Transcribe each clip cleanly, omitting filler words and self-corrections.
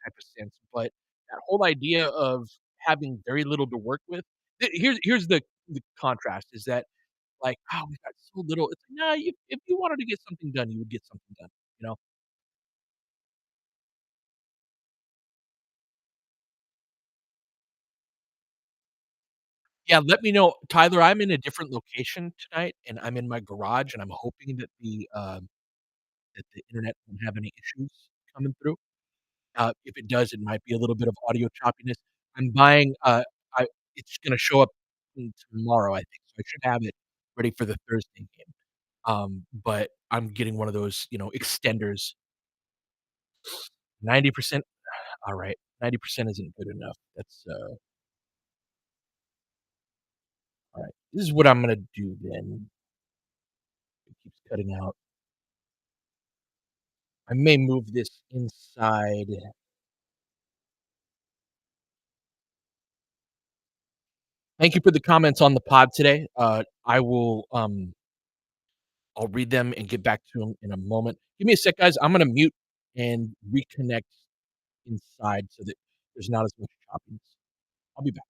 type of sense, but that whole idea of having very little to work with here's the contrast is that, like, "Oh, we've got so little." It's like, "Nah, you if you wanted to get something done, you would get something done," you know? Yeah, let me know. Tyler, I'm in a different location tonight, and I'm in my garage, and I'm hoping that the internet won't have any issues coming through. If it does, it might be a little bit of audio choppiness. I'm buying, I it's gonna show up, tomorrow, I think, so I should have it ready for the Thursday game. But I'm getting one of those, extenders. 90%? Alright, 90% isn't good enough. That's, alright. This is what I'm gonna do then. It keeps cutting out. I may move this inside. Thank you for the comments on the pod today. I'll read them and get back to them in a moment. Give me a sec, guys. I'm gonna mute and reconnect inside so that there's not as much choppiness. I'll be back.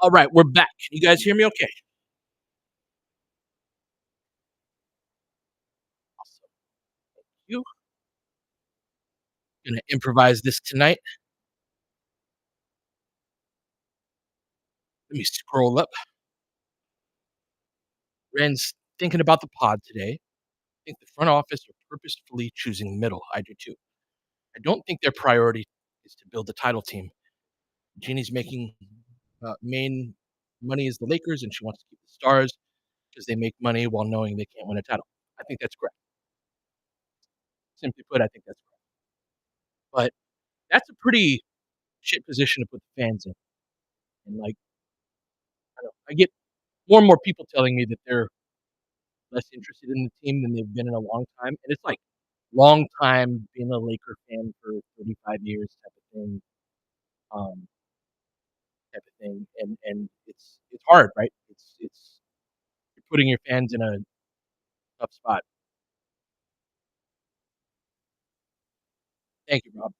Alright, we're back. Can you guys hear me okay? Awesome. You gonna improvise this tonight. Let me scroll up. Ren's thinking about the pod today. I think the front office are purposefully choosing middle. I do too. I don't think their priority is to build the title team. Jeannie's making main money is the Lakers, and she wants to keep the stars because they make money while knowing they can't win a title. I think that's correct. Simply put, I think that's correct. But that's a pretty shit position to put the fans in. And like, I don't know, I get more and more people telling me that they're less interested in the team than they've been in a long time. And it's like long time being a Laker fan for 35 years um, type of thing. And it's hard, right? It's you're putting your fans in a tough spot. Thank you, Rob.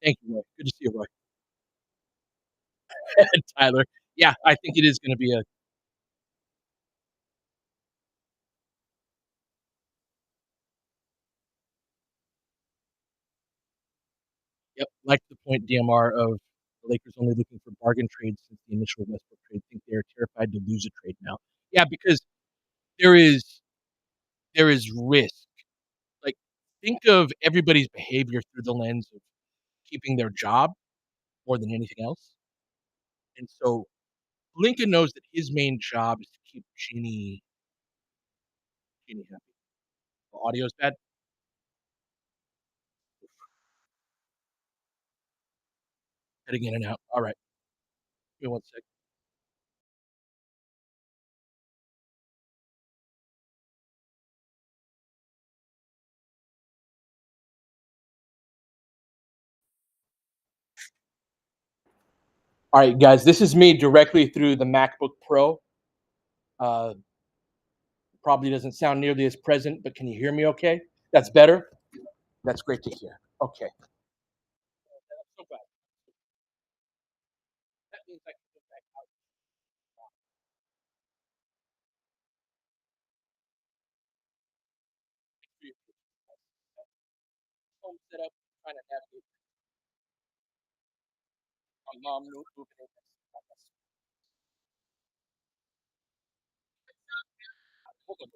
Thank you, Roy. Good to see you, Roy. Tyler. Yeah, I think it is gonna be a yep, like the point DMR of the Lakers only looking for bargain trades since the initial Westbrook trade. Think they are terrified to lose a trade now. Yeah, because there is there is risk. Like, think of everybody's behavior through the lens of keeping their job more than anything else. And so Lincoln knows that his main job is to keep Jeannie happy. The audio's bad. Heading in and out. All right. Give me one sec. All right, guys. This is me directly through the MacBook Pro. Uh, Probably doesn't sound nearly as present, but can you hear me okay? That's better? That's great to hear. Okay. So glad. That means I can go back out to your home setup, trying to navigate my mom moving in. Hold on.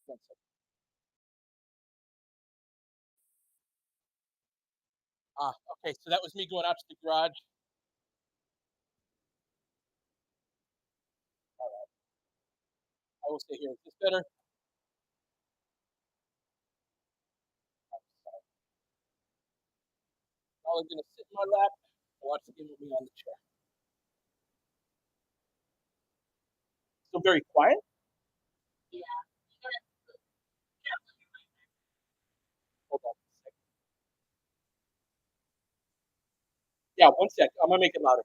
One second. Okay. So that was me going out to the garage. I will stay here. Is this better? I'm going to sit in my lap and watch the game with me on the chair. Still very quiet? Hold on a second. Yeah, one sec. I'm going to make it louder.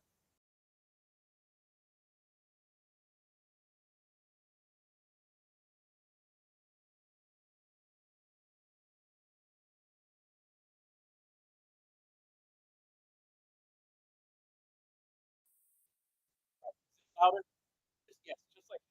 Louder? Yes, just like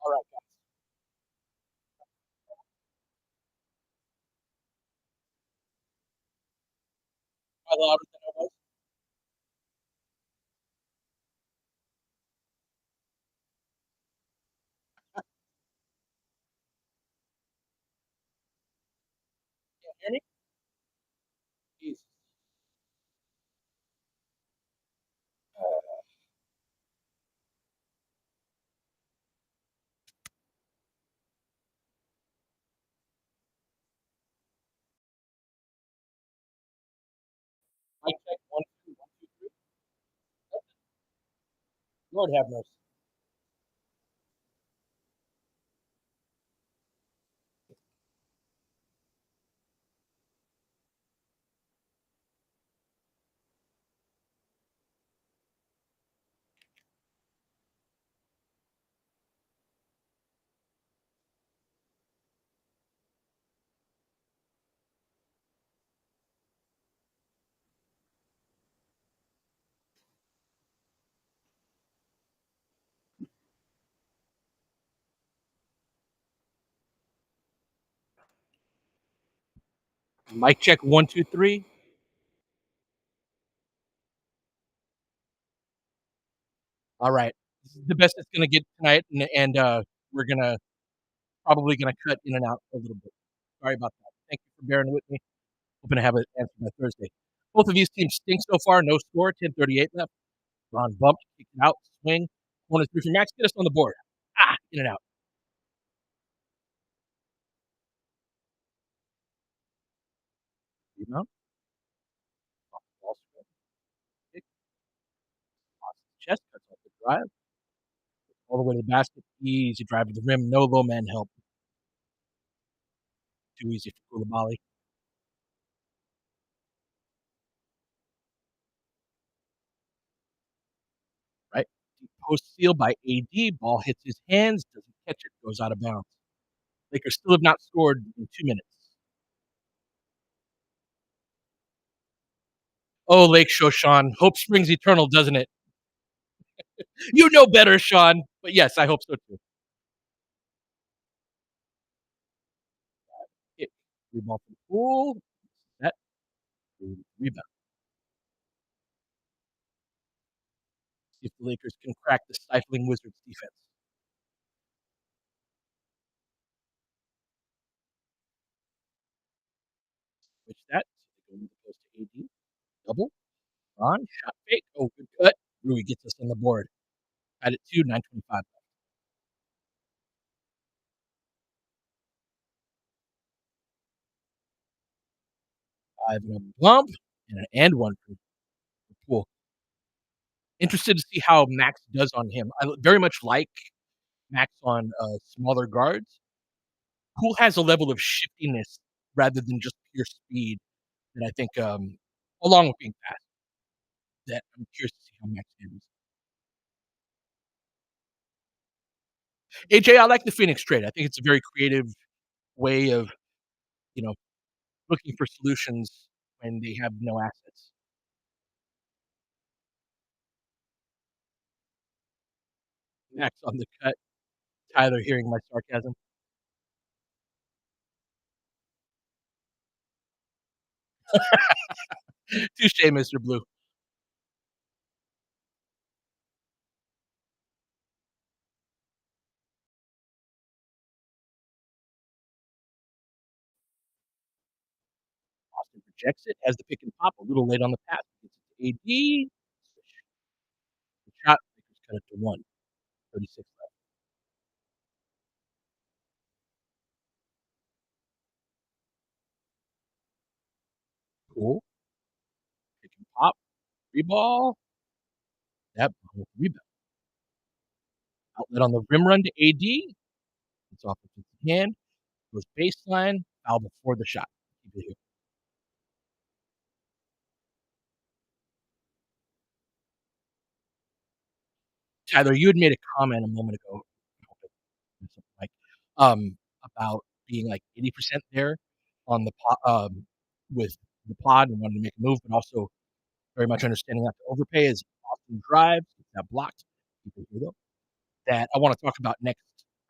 all right, guys. Am I louder than I was? Can you hear me? Jesus. Mic check. One, two, one, two, three. Lord have mercy. Mic check. One, two, three. All right. This is the best it's going to get tonight, and we're gonna probably gonna cut in and out a little bit. Sorry about that. Thank you for bearing with me. Hoping to have it answered by Thursday. Both of these teams stink so far. No score. 10:38 left. Ron bumped, kicked it out, swing. One is through for Max. Get us on the board. In and out. You know, ball swing, kick, off the chest, cuts off the drive, all the way to the basket. Easy drive to the rim. No low man help. Too easy for Koulibaly. Deep post steal by AD. Ball hits his hands, doesn't catch it, goes out of bounds. Lakers still have not scored in 2 minutes. Oh, Lake Show, Sean. Hope springs eternal, doesn't it? You know better, Sean. But yes, I hope so too. Hit. Rebound from Poole. That rebound. See if the Lakers can crack the stifling Wizards defense. Switch that. So they go into the post to AD. Double. On. Shot fake. Oh, good cut. Rui gets us on the board. At it 2, 9:25. Five and a bump and an and one for Poole. Interested to see how Max does on him. I very much like Max on smaller guards. Poole has a level of shiftiness rather than just pure speed that I think, along with being fast, that I'm curious to see how Max handles. AJ, I like the Phoenix trade. I think it's a very creative way of, you know, looking for solutions when they have no assets. Max on the cut. Tyler hearing my sarcasm. Touche, Mr. Blue. Austin rejects it, has the pick and pop, a little late on the pass. Gets it to AD. The shot, Lakers cut it to 1. 36 left. Cool. Pick and pop. Free ball. That ball with the rebound. Outlet on the rim run to AD. It's off of his hand. Goes baseline. Foul before the shot. Keep it here. Tyler, you had made a comment a moment ago, something like, about being like 80% there on the with the pod and wanting to make a move, but also very much understanding not to overpay as Austin drives, gets that blocked. Keep it here though. That I want to talk about next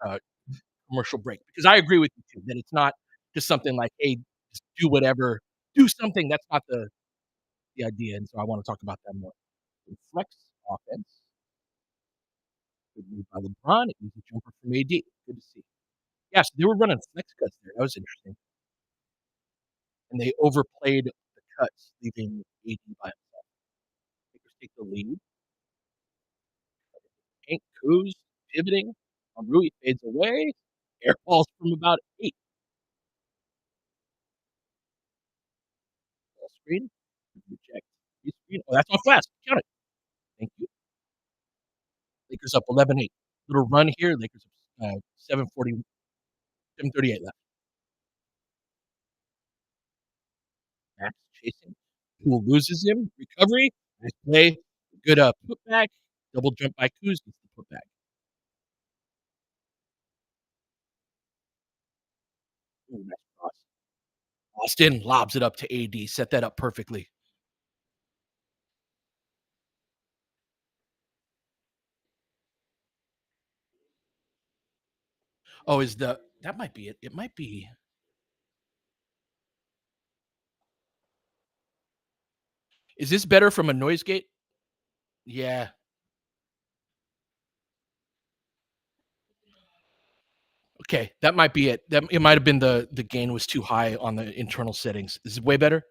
uh, commercial break because I agree with you too that it's not just something like, hey, just do whatever, do something. That's not the idea, and so I want to talk about that more. Flex offense, good move by LeBron, easy jumper from AD. Good to see. Yeah, so they were running flex cuts there. That was interesting, and they overplayed the cuts, leaving AD by himself. Lakers take the lead. Hank Kuz pivoting on Rui fades away. Air balls from about 8. Ball screen. Reject. Screen. Oh, that's off glass. Count it. Thank you. Lakers up 11-8. Little run here. Lakers up 7:40, 7:38 left. Max chasing. Poole loses him. Recovery. Nice play. Good putback. Double jump by Kuz. Gets the putback. Ooh, nice cross. Austin lobs it up to AD. Set that up perfectly. Oh, is the that might be it. It might be. Is this better from a noise gate? Yeah. Okay, that might be it. That it might have been the gain was too high on the internal settings. Is it way better?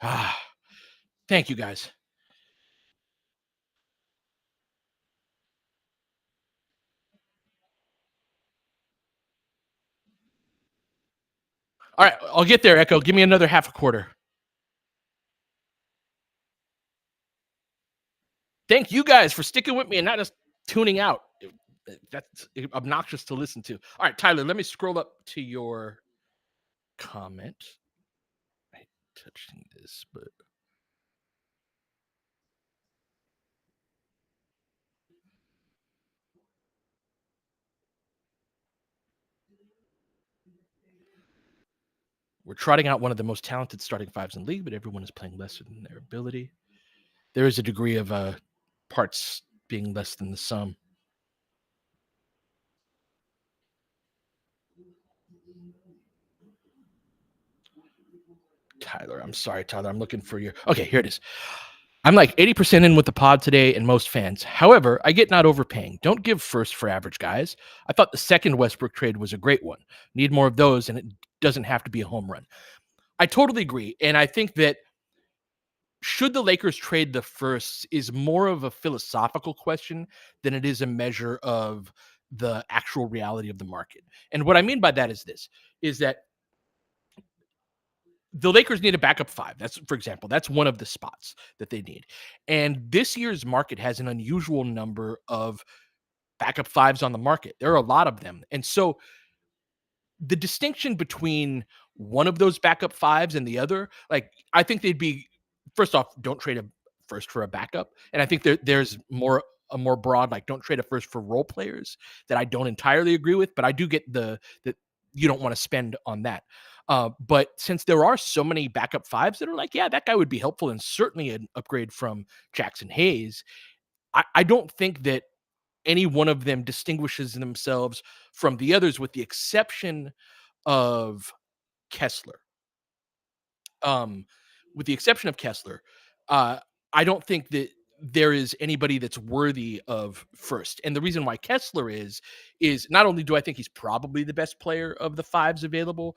Ah, thank you guys. All right, I'll get there, Echo. Give me another half a quarter. Thank you guys for sticking with me and not just tuning out. That's obnoxious to listen to. All right, Tyler, let me scroll up to your comment. I hate touching this, but trotting out one of the most talented starting fives in the league, but everyone is playing lesser than their ability. There is a degree of parts being less than the sum. Tyler, I'm sorry, Tyler. I'm looking for your. Okay, here it is. I'm like 80% in with the pod today and most fans. However, I get not overpaying. Don't give first for average guys. I thought the second Westbrook trade was a great one. Need more of those, and it doesn't have to be a home run. I totally agree. And I think that should the Lakers trade the first is more of a philosophical question than it is a measure of the actual reality of the market. And what I mean by that is this is that the Lakers need a backup five. That's, for example, that's one of the spots that they need. And this year's market has an unusual number of backup fives on the market. There are a lot of them. And so the distinction between one of those backup fives and the other, like I think they'd be first off, don't trade a first for a backup. And I think there's more a more broad, like don't trade a first for role players that I don't entirely agree with, but I do get the that you don't want to spend on that. But since there are so many backup fives that are like, yeah, that guy would be helpful and certainly an upgrade from Jackson Hayes, I don't think that any one of them distinguishes themselves from the others, with the exception of Kessler. Um, with the exception of Kessler, uh, I don't think that there is anybody that's worthy of first. And the reason why Kessler is not only do I think he's probably the best player of the fives available,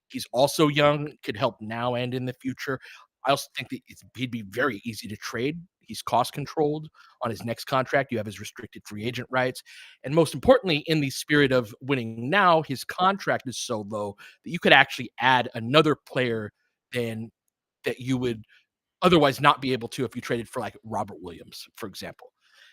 he's also young, could help now and in the future. I also think that he'd be very easy to trade. He's cost controlled on his next contract. You have his restricted free agent rights. And most importantly, in the spirit of winning now, his contract is so low that you could actually add another player than that you would otherwise not be able to if you traded for like Robert Williams, for example.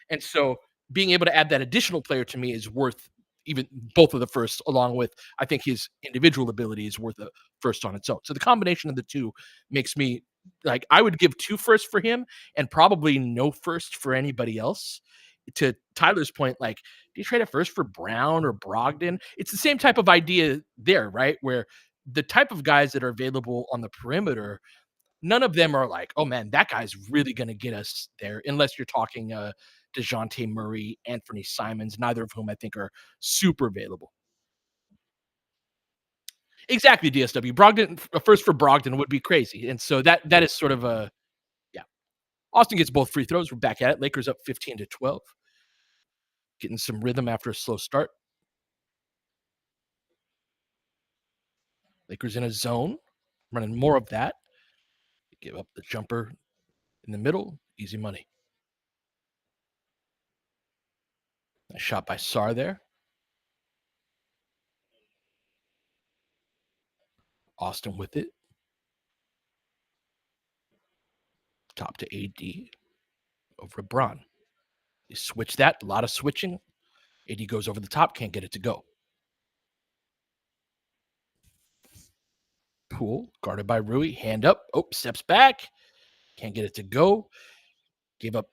And so being able to add that additional player to me is worth even both of the first, along with I think his individual ability is worth a first on its own. So the combination of the two makes me like I would give two firsts for him and probably no first for anybody else. To Tyler's point, like, do you trade a first for Brown or Brogdon? It's the same type of idea there, right? Where the type of guys that are available on the perimeter, none of them are like, "Oh, man, that guy's really gonna get us there," unless you're talking, DeJounte Murray, Anthony Simons, neither of whom I think are super available. Exactly, DSW. Brogdon a first for Brogdon would be crazy, and so that is sort of a yeah. Austin gets both free throws. We're back at it. Lakers up 15-12, getting some rhythm after a slow start. Lakers in a zone, running more of that. Give up the jumper in the middle, easy money. Nice shot by Sarr there. Austin with it. Top to AD. Over to Bron. You switch that, a lot of switching. AD goes over the top, can't get it to go. Poole, guarded by Rui, hand up. Oh, steps back. Can't get it to go. Gave up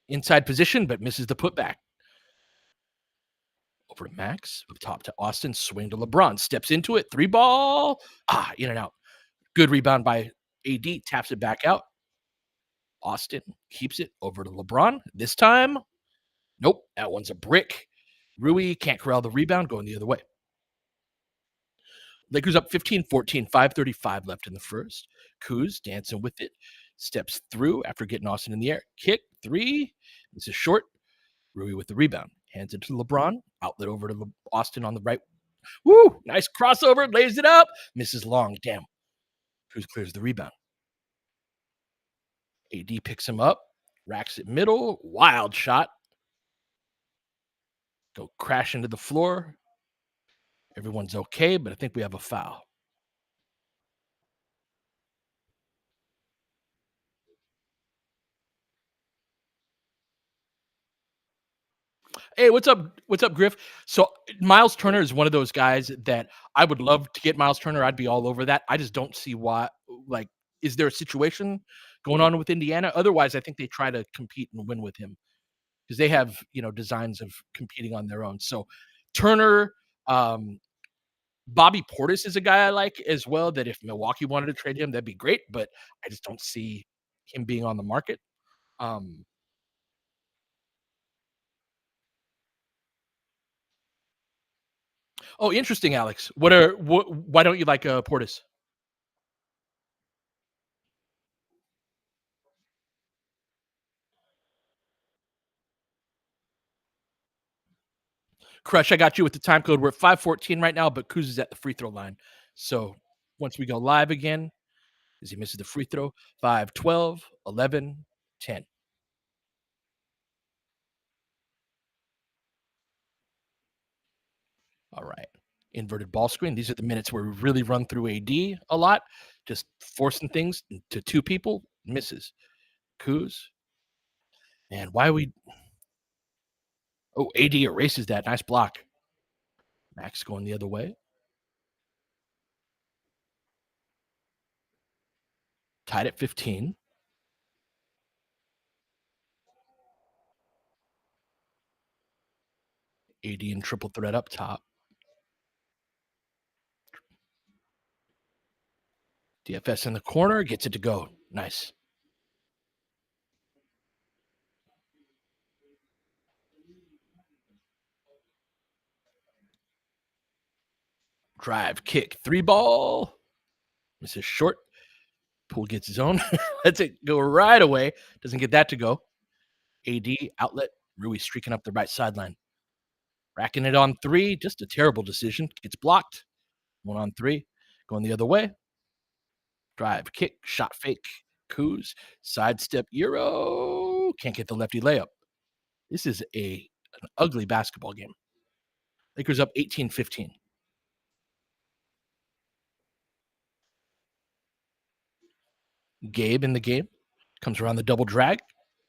inside position, but misses the putback. Over to Max, up top to Austin, swing to LeBron, steps into it, three ball. In and out. Good rebound by AD, taps it back out. Austin keeps it over to LeBron. This time, nope, that one's a brick. Rui can't corral the rebound, going the other way. Lakers up 15-14, 5:35 left in the first. Kuz dancing with it, steps through after getting Austin in the air. Kick, three. This is short. Rui with the rebound. Hands it to LeBron. Outlet over to Austin on the right. Woo! Nice crossover. Lays it up. Misses long. Damn. Kuz clears the rebound. AD picks him up. Racks it middle. Wild shot. Go crash into the floor. Everyone's okay, but I think we have a foul. Hey, what's up? What's up, Griff? So Miles Turner is one of those guys that I would love to get Miles Turner. I'd be all over that. I just don't see why. Like, is there a situation going on with Indiana? Otherwise, I think they try to compete and win with him because they have designs of competing on their own. So Turner, um, Bobby Portis is a guy I like as well, that if Milwaukee wanted to trade him, that'd be great, but I just don't see him being on the market. Um, oh, interesting, Alex. Why don't you like, Portis? Crush, I got you with the time code. We're at 5:14 right now, but Kuz is at the free throw line. So once we go live again, as he misses the free throw, 5, 12, 11, 10. All right. Inverted ball screen. These are the minutes where we really run through AD a lot, just forcing things to two people. Misses. Kuz. And why we. Oh, AD erases that. Nice block. Max going the other way. Tied at 15. AD and triple threat up top. DFS in the corner. Gets it to go. Nice. Drive, kick, three ball. Misses short. Poole gets his own. Lets it go right away. Doesn't get that to go. AD outlet. Rui streaking up the right sideline. Racking it on three. Just a terrible decision. Gets blocked. 1-on-3. Going the other way. Drive, kick, shot fake. Kuz. Sidestep Euro. Can't get the lefty layup. This is an ugly basketball game. Lakers up 18-15. Gabe in the game. Comes around the double drag.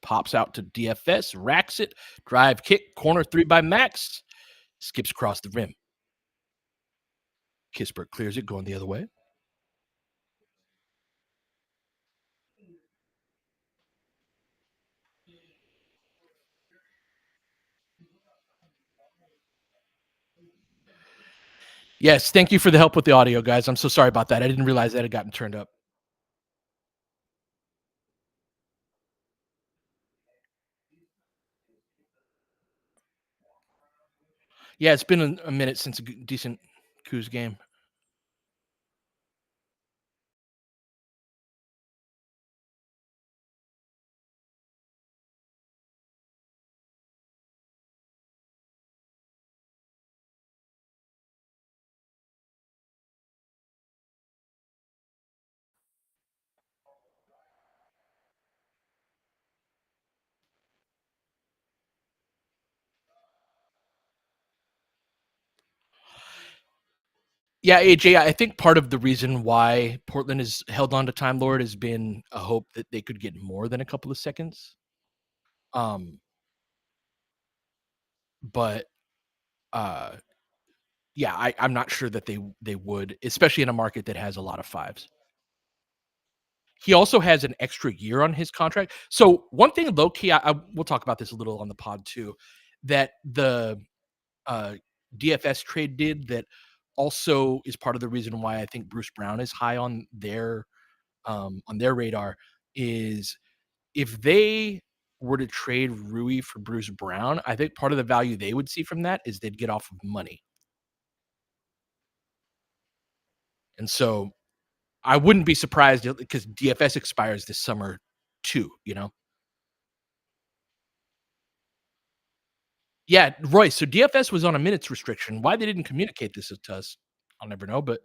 Pops out to DFS. Racks it. Drive, kick. Corner three by Max. Skips across the rim. Kispert clears it, going the other way. Yes, thank you for the help with the audio, guys. I'm so sorry about that. I didn't realize that had gotten turned up. Yeah, it's been a minute since a decent Kuz game. Yeah, AJ, I think part of the reason why Portland has held on to Time Lord has been a hope that they could get more than a couple of seconds. Um, but uh, yeah, I'm not sure that they would, especially in a market that has a lot of fives. He also has an extra year on his contract. So one thing, low key, I we'll talk about this a little on the pod too, that the uh, DFS trade did that also is part of the reason why I think Bruce Brown is high on their radar is if they were to trade Rui for Bruce Brown, I think part of the value they would see from that is they'd get off of money. And so I wouldn't be surprised because DFS expires this summer too, you know? Yeah, Royce. So DFS was on a minutes restriction. Why they didn't communicate this to us, I'll never know. But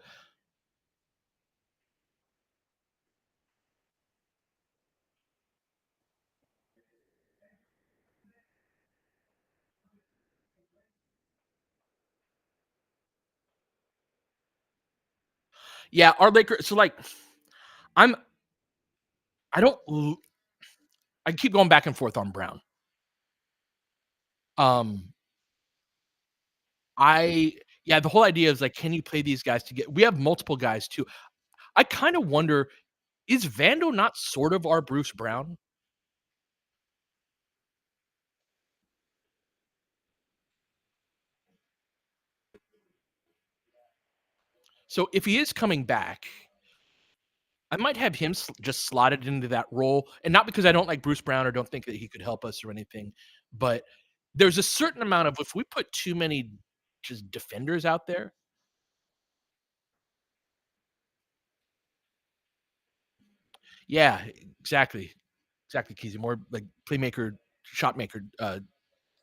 yeah, our Lakers. So like, I'm I don't l- I keep going back and forth on Brown. Um, I yeah, the whole idea is like, can you play these guys to get? We have multiple guys too. I kind of wonder, is Vando not sort of our Bruce Brown? So if he is coming back, I might have him just slotted into that role, and not because I don't like Bruce Brown or don't think that he could help us or anything, but there's a certain amount of if we put too many just defenders out there. Yeah, exactly. Exactly, Keezy. More like playmaker, shot maker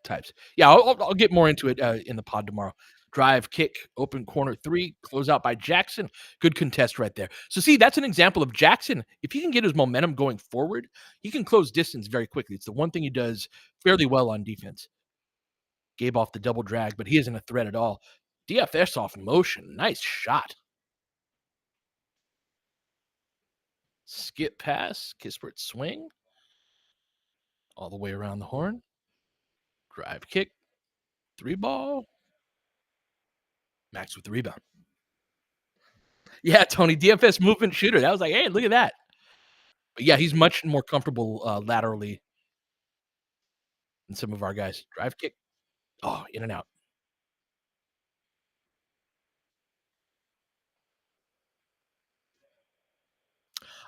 types. Yeah, I'll get more into it in the pod tomorrow. Drive, kick, open corner three, close out by Jackson. Good contest right there. So, see, that's an example of Jackson. If he can get his momentum going forward, he can close distance very quickly. It's the one thing he does fairly well on defense. Gave off the double drag, but he isn't a threat at all. DFS off motion. Nice shot. Skip pass, Kispert swing, all the way around the horn. Drive, kick, three ball. Max with the rebound. Yeah, Tony, DFS movement shooter. That was like, hey, look at that. But yeah, he's much more comfortable laterally than some of our guys. Drive kick. Oh, in and out.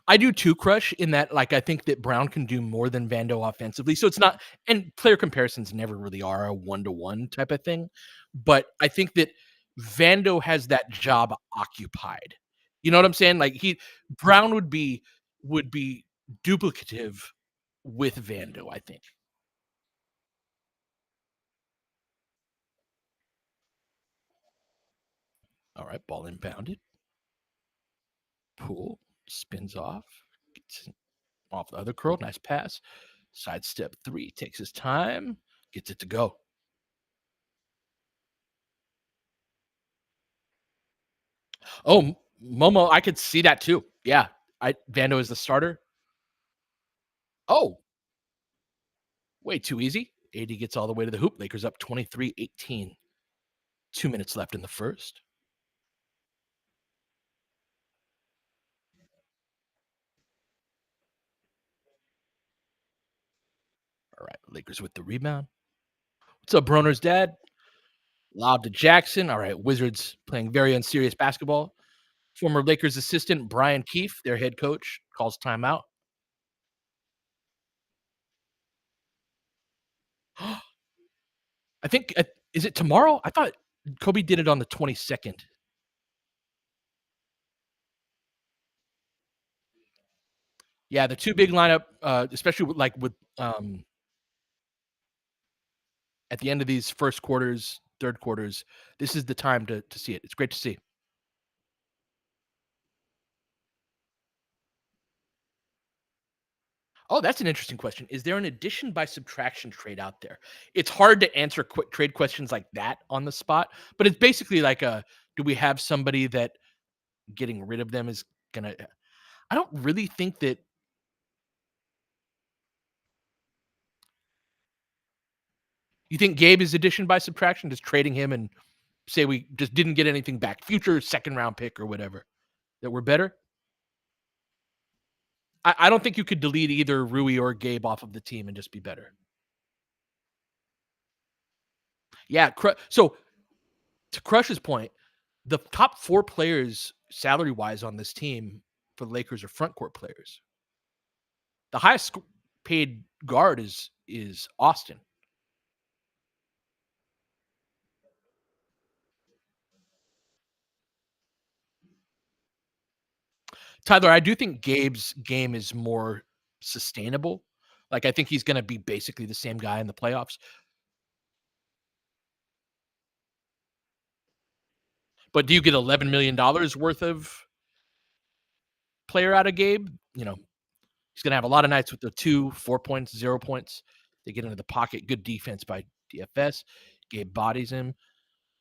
I do too, Crush, in that like I think that Brown can do more than Vando offensively. So it's not, and player comparisons never really are a one-to-one type of thing. But I think that Vando has that job occupied. You know what I'm saying? Like he Brown would be duplicative with Vando, I think. All right, ball inbounded. Pool spins off, gets off the other curl. Nice pass. Sidestep three, takes his time, gets it to go. Oh, Momo, I could see that too. Yeah, Vando is the starter. Oh, way too easy. AD gets all the way to the hoop. Lakers up 23-18. 2 minutes left in the first. All right, Lakers with the rebound. What's up, Broner's dad? Lob to Jackson. All right, Wizards playing very unserious basketball. Former Lakers assistant Brian Keefe, their head coach, calls timeout. I think is it tomorrow? I thought Kobe did it on the 22nd. Yeah, the two big lineup, especially with at the end of these first quarters, third quarters. This is the time to see it. It's great to see. Oh, that's an interesting question. Is there an addition by subtraction trade out there? It's hard to answer quick trade questions like that on the spot, but it's basically like a do we have somebody that getting rid of them is gonna I don't really think that you think Gabe is addition by subtraction, just trading him and say we just didn't get anything back, future second round pick or whatever, that we're better? I don't think you could delete either Rui or Gabe off of the team and just be better. Yeah, so to Crush's point, the top 4 players salary-wise on this team for the Lakers are front court players. The highest paid guard is Austin. Tyler, I do think Gabe's game is more sustainable. Like, I think he's gonna be basically the same guy in the playoffs. But do you get $11 million worth of player out of Gabe? He's gonna have a lot of nights with the 2, 4 points, 0 points. They get into the pocket. Good defense by DFS. Gabe bodies him,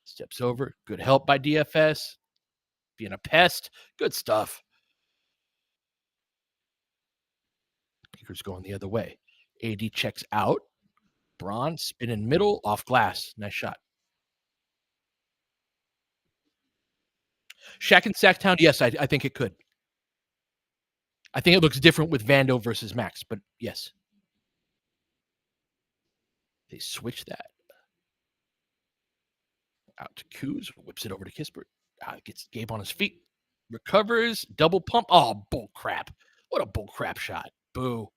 steps over. Good help by DFS. Being a pest. Good stuff. Lakers going the other way. AD checks out. Braun spinning middle off glass. Nice shot. Shaq and Sacktown. Yes, I think it could. I think it looks different with Vando versus Max, but yes. They switch that out to Kuz, whips it over to Kispert. Gets Gabe on his feet, recovers, double pump. Oh, bull crap. What a bull crap shot. Boo.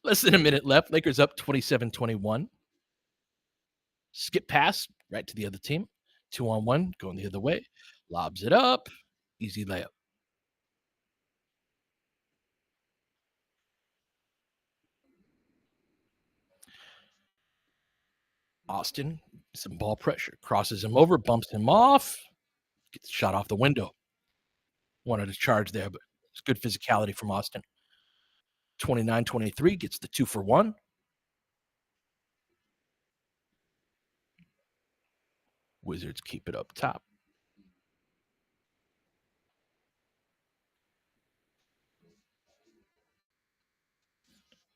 Less than a minute left. Lakers up 27-21. Skip pass right to the other team. 2-on-1, going the other way. Lobs it up. Easy layup. Austin, some ball pressure. Crosses him over, bumps him off. Gets shot off the window. Wanted to charge there, but it's good physicality from Austin. 29-23 gets the 2-for-1. Wizards keep it up top.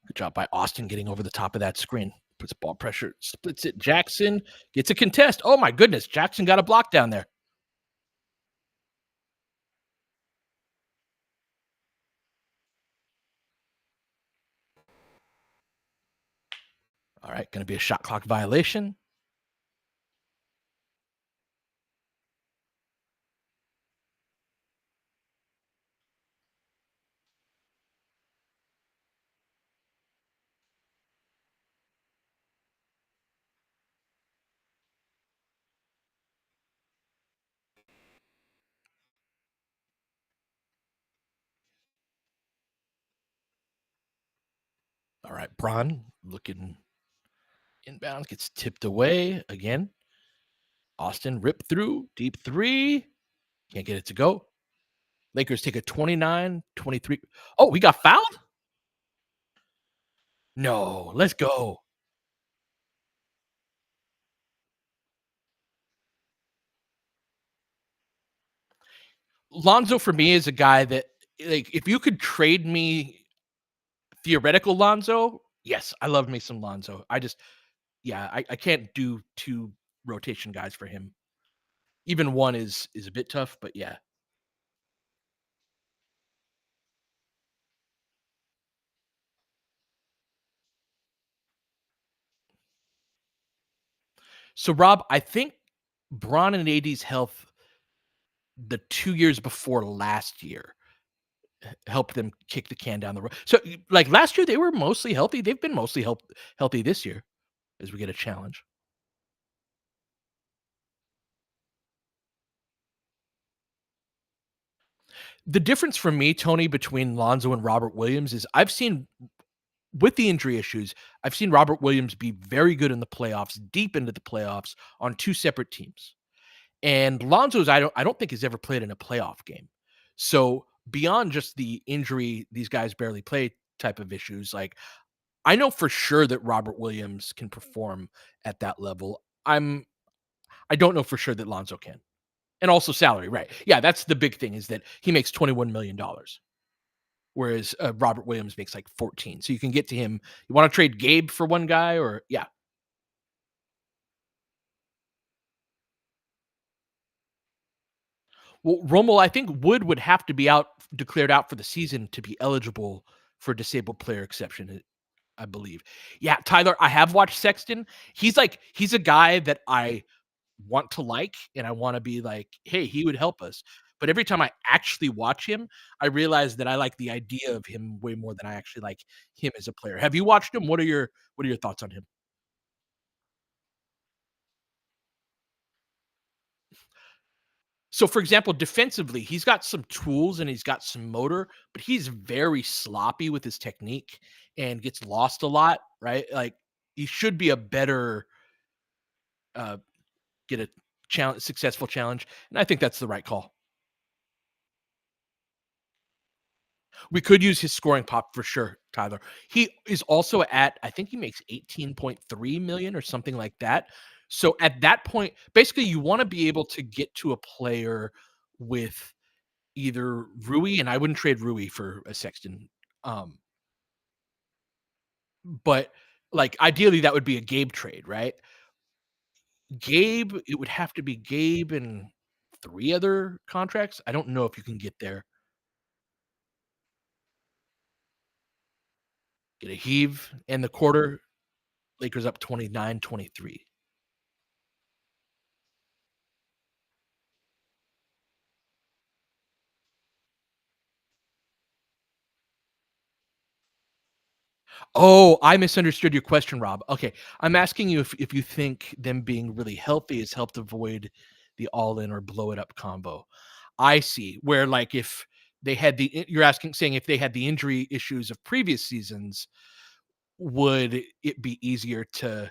Good job by Austin getting over the top of that screen. Puts ball pressure, splits it. Jackson gets a contest. Oh my goodness, Jackson got a block down there. All right, going to be a shot clock violation. All right, Braun looking inbound, gets tipped away again. Austin rip through, deep three. Can't get it to go. Lakers take a 29-23. Oh, we got fouled? No, let's go. Lonzo for me is a guy that, like, if you could trade me theoretical Lonzo, yes, I love me some Lonzo. Yeah, I can't do two rotation guys for him. Even one is a bit tough, but yeah. So Rob, I think Braun and AD's health the 2 years before last year helped them kick the can down the road. So, like, last year, they were mostly healthy. They've been mostly healthy this year as we get a challenge. The difference for me, Tony, between Lonzo and Robert Williams is I've seen with the injury issues, I've seen Robert Williams be very good in the playoffs, deep into the playoffs on 2 separate teams. And Lonzo's I don't think has ever played in a playoff game. So, beyond just the injury, these guys barely play type of issues, like, I know for sure that Robert Williams can perform at that level. I don't know for sure that Lonzo can. And also salary, right. Yeah, that's the big thing is that he makes $21 million, whereas, Robert Williams makes, like, 14. So you can get to him. You wanna trade Gabe for one guy or yeah. Well, Romo, I think Wood have to be out declared out for the season to be eligible for disabled player exception, I believe. Yeah, Tyler, I have watched Sexton. He's a guy that I want to like, and I wanna be like, "Hey, he would help us." But every time I actually watch him, I realize that I like the idea of him way more than I actually like him as a player. Have you watched him? What are your thoughts on him? So, for example, defensively, he's got some tools and he's got some motor, but he's very sloppy with his technique and gets lost a lot, right? Like, he should be a better, uh, get a successful challenge, and I think that's the right call. We could use his scoring pop for sure, Tyler. He is also at I think he makes 18.3 million or something like that. So at that point, basically you wanna be able to get to a player with either Rui, and I wouldn't trade Rui for a Sexton, um, but, like, ideally, that would be a Gabe trade, right? Gabe, it would have to be Gabe and 3 other contracts. I don't know if you can get there. Get a heave and the quarter. Lakers up 29-23. Oh, I misunderstood your question, Rob. Okay, I'm asking you if you think them being really healthy has helped avoid the all in or blow it up combo. I see. Where like if they had you're asking saying if they had the injury issues of previous seasons, would it be easier to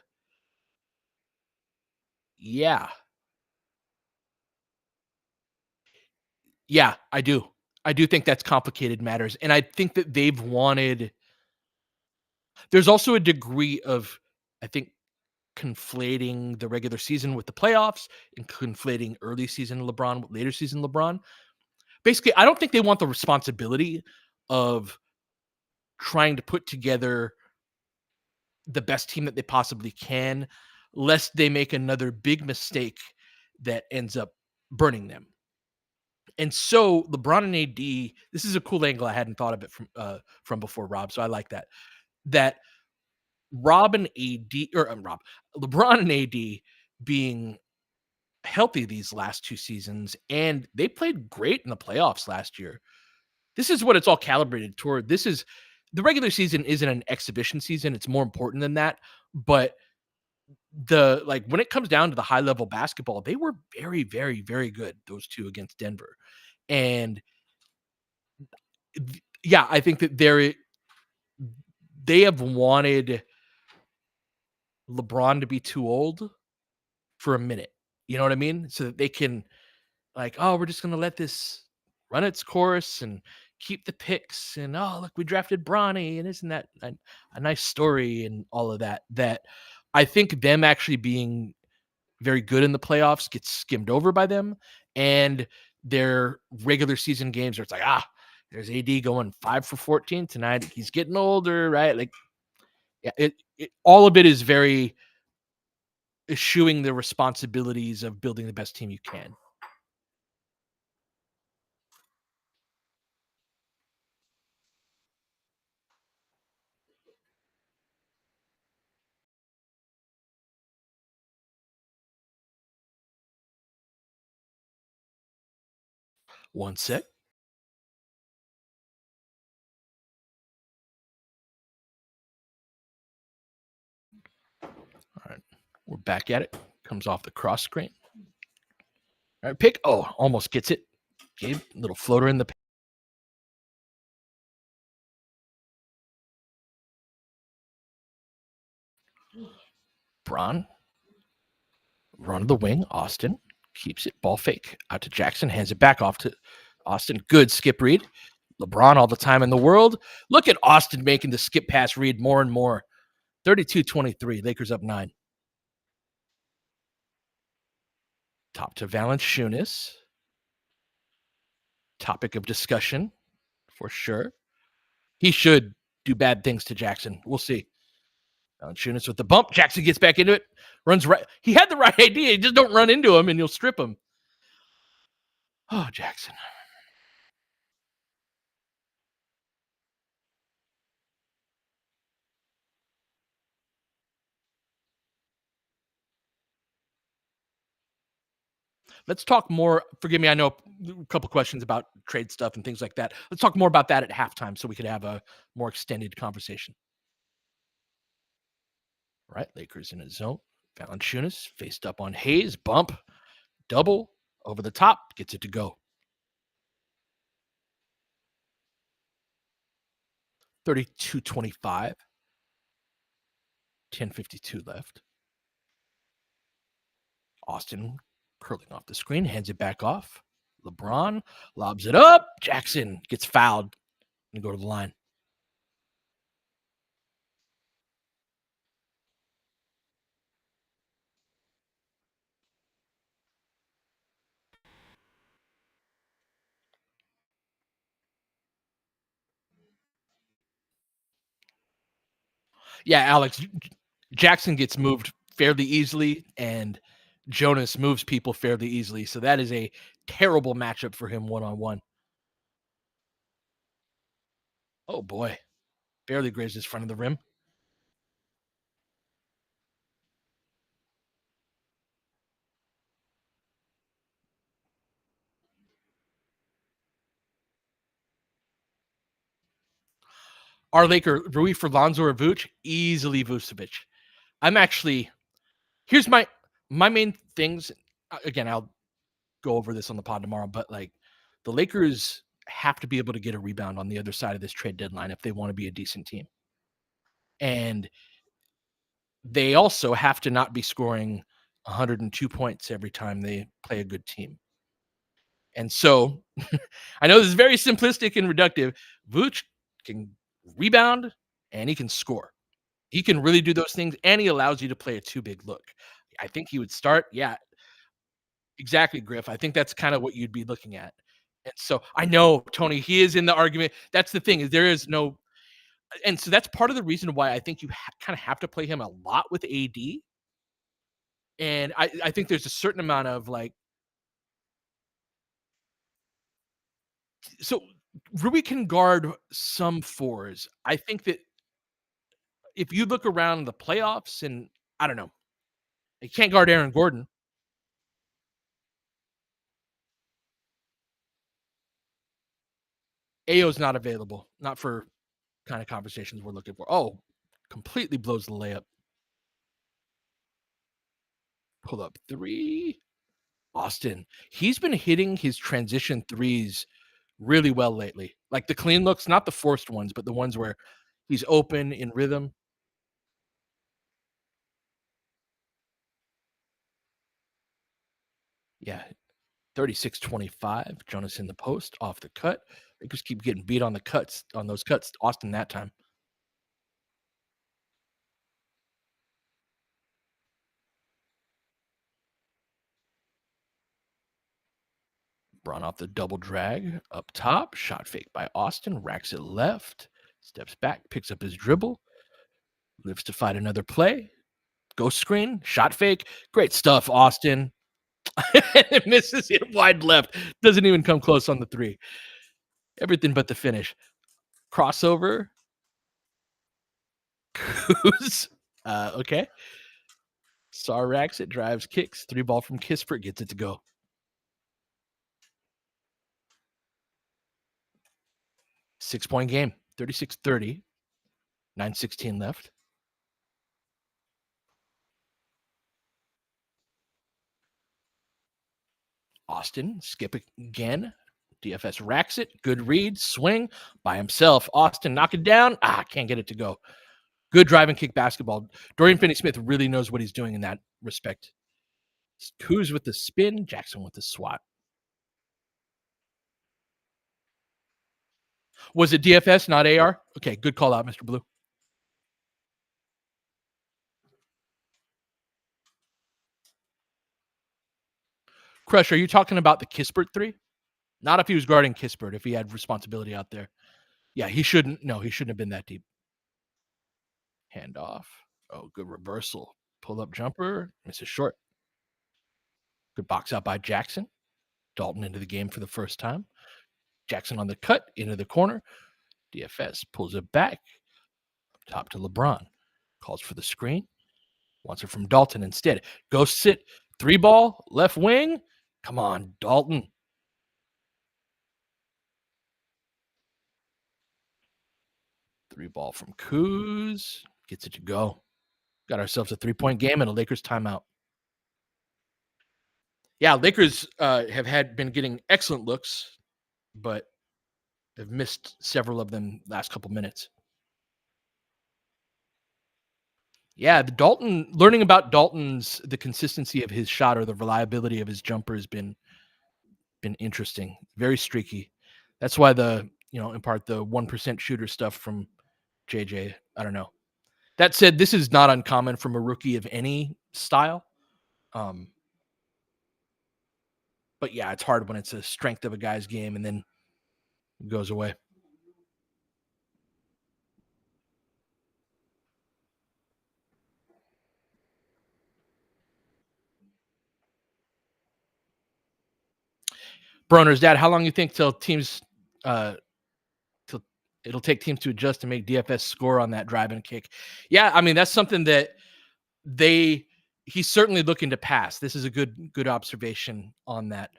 yeah. Yeah, I do. I do think that's complicated matters. And I think that they've wanted there's also a degree of I think conflating the regular season with the playoffs and conflating early season LeBron with later season LeBron. Basically, I don't think they want the responsibility of trying to put together the best team that they possibly can, lest they make another big mistake that ends up burning them. And so LeBron and AD, this is a cool angle. I hadn't thought of it from before, Rob. So I like that. That Rob and AD or Rob, LeBron and AD being healthy these last 2 seasons, and they played great in the playoffs last year. This is what it's all calibrated toward. This is the regular season isn't an exhibition season, it's more important than that, but the like, when it comes down to the high level basketball, they were very, very, very good, those 2 against Denver, and yeah, I think that they have wanted LeBron to be too old for a minute, you know what I mean? So that they can like, "Oh, we're just gonna let this run its course and keep the picks, and, oh, look, we drafted Bronny, and isn't that a nice story?" And all of that, that I think them actually being very good in the playoffs gets skimmed over by them, and their regular season games where it's like, "Ah, there's AD going 5 for 14 tonight. He's getting older," right? Like, yeah, it all of it is very eschewing the responsibilities of building the best team you can. One sec. All right. We're back at it. Comes off the cross screen. All right, pick. Oh, almost gets it. Gabe, little floater in the Braun. Run to the wing. Austin keeps it. Ball fake. Out to Jackson. Hands it back off to Austin. Good skip read. LeBron all the time in the world. Look at Austin making the skip pass read more and more. 32-23. Lakers up 9. Top to Valanciunas. Topic of discussion for sure. He should do bad things to Jackson. We'll see. Valanciunas with the bump. Jackson gets back into it. Runs right. He had the right idea. Just don't run into him and you'll strip him. Oh, Jackson. Let's talk more. Forgive me. I know a couple questions about trade stuff and things like that. Let's talk more about that at halftime so we could have a more extended conversation. All right. Lakers in a zone. Valanciunas faced up on Hayes. Bump. Double. Over the top. Gets it to go. 32-25. 10:52 left. Austin curling off the screen. Hands it back off. LeBron lobs it up. Jackson gets fouled and go to the line. Yeah, Alex, Jackson gets moved fairly easily, and Jonas moves people fairly easily. So that is a terrible matchup for him one on one. Oh boy, barely grazed his front of the rim. Our Laker, Rui for Lonzo or Vooch, easily Vucevic. I'm actually here's my main things. Again, I'll go over this on the pod tomorrow, but like the Lakers have to be able to get a rebound on the other side of this trade deadline if they want to be a decent team. And they also have to not be scoring 102 points every time they play a good team. And so I know this is very simplistic and reductive. Vooch can rebound and he can score. He can really do those things, and he allows you to play a too big look. I think he would start. Yeah, exactly, Griff. I think that's kind of what you'd be looking at. And so I know Tony, he is in the argument. That's the thing is there is no, and so that's part of the reason why I think you kind of have to play him a lot with AD. And I think there's a certain amount of like, so Rui can guard some fours. I think that if you look around the playoffs, and I don't know, he can't guard Aaron Gordon. Ayo's not available, not for kind of conversations we're looking for. Oh, completely blows the layup. Pull up three. Austin. He's been hitting his transition threes really well lately. Like the clean looks, not the forced ones, but the ones where he's open in rhythm. Yeah. 36-25. Jonas in the post off the cut. They just keep getting beat on the cuts, on those cuts. Austin that time. Braun off the double drag up top. Shot fake by Austin. Racks it left. Steps back. Picks up his dribble. Lives to fight another play. Ghost screen. Shot fake. Great stuff, Austin. It misses it wide left. Doesn't even come close on the three. Everything but the finish. Crossover. Kuz. Okay. Sar racks it. Drives, kicks. 3-ball from Kispert. Gets it to go. 6-point game. 36-30. 9:16 left. Austin, skip it again. DFS racks it. Good read. Swing by himself. Austin, knock it down. Can't get it to go. Good drive and kick basketball. Dorian Finney-Smith really knows what he's doing in that respect. Kuz with the spin. Jackson with the swat. Was it DFS, not AR? Okay, good call out, Mr. Blue. Crush, are you talking about the Kispert three? Not if he was guarding Kispert, if he had responsibility out there. Yeah, he shouldn't. No, he shouldn't have been that deep. Handoff. Oh, good reversal. Pull up jumper. Misses short. Good box out by Jackson. Dalton into the game for the first time. Jackson on the cut, into the corner. DFS pulls it back. Up top to LeBron. Calls for the screen. Wants it from Dalton instead. Ghosts it. 3-ball. Left wing. Come on, Dalton. Three-ball from Kuz. Gets it to go. Got ourselves a 3-point game and a Lakers timeout. Yeah, Lakers have been getting excellent looks, but have missed several of them last couple minutes. Yeah, learning about the consistency of his shot or the reliability of his jumper has been interesting. Very streaky. That's why in part the 1% shooter stuff from JJ. I don't know. That said, this is not uncommon from a rookie of any style. But yeah, it's hard when it's a strength of a guy's game and then it goes away. Broner's dad, how long you think till it'll take teams to adjust to make DFS score on that drive and kick? Yeah, I mean that's something that he's certainly looking to pass. This is a good observation on that.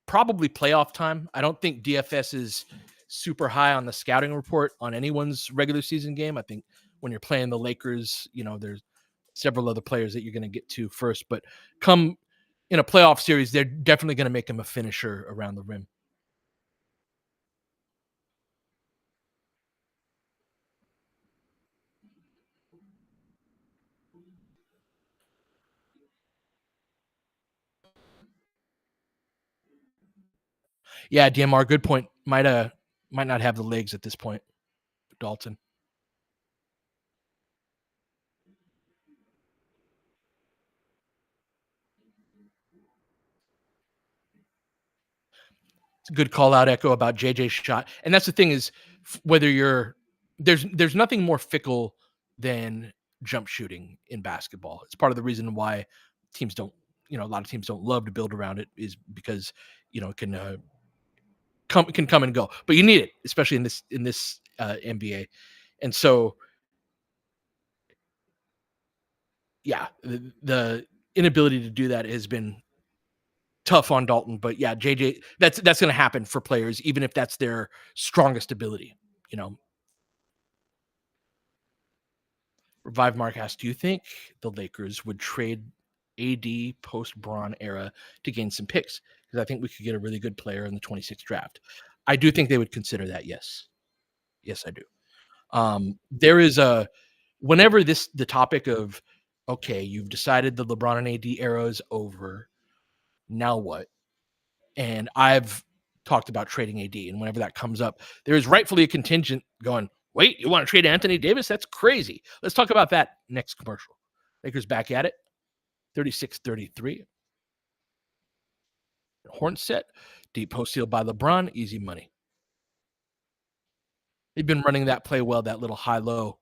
Probably playoff time. I don't think DFS is super high on the scouting report on anyone's regular season game. I think when you're playing the Lakers, there's several other players that you're going to get to first, but come in a playoff series, they're definitely going to make him a finisher around the rim. Yeah, DMR, good point. Might not have the legs at this point. Dalton. It's a good call out echo about JJ's shot. And that's the thing is whether you're there's nothing more fickle than jump shooting in basketball. It's part of the reason why teams don't, a lot of teams don't love to build around it is because, it can come and go. But you need it, especially in this NBA. And so yeah, the inability to do that has been tough on Dalton. But yeah, JJ, that's going to happen for players, even if that's their strongest ability. You know, Revive Mark asked, do you think the Lakers would trade AD post Braun era to gain some picks? Because I think we could get a really good player in the 26th draft. I do think they would consider that. Yes. Yes, I do. There is whenever the topic of, okay, you've decided the LeBron and AD era is over. Now what? And I've talked about trading AD, and whenever that comes up, there is rightfully a contingent going, wait, you want to trade Anthony Davis? That's crazy. Let's talk about that next commercial. Lakers back at it, 36-33. Horn set, deep post steal by LeBron, easy money. They've been running that play well, that little high-low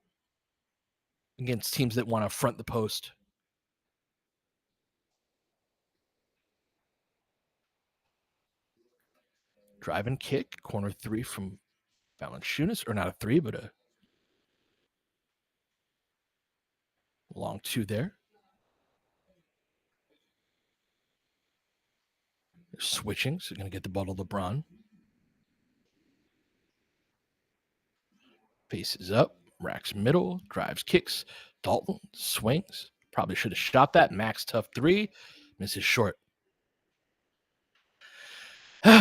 against teams that want to front the post. Drive and kick, corner three from Valanciunas, or not a three, but a long two there. They're switching, so they're going to get the ball to LeBron. Faces up, racks middle, drives, kicks. Dalton swings. Probably should have shot that. Max tough three. Misses short. We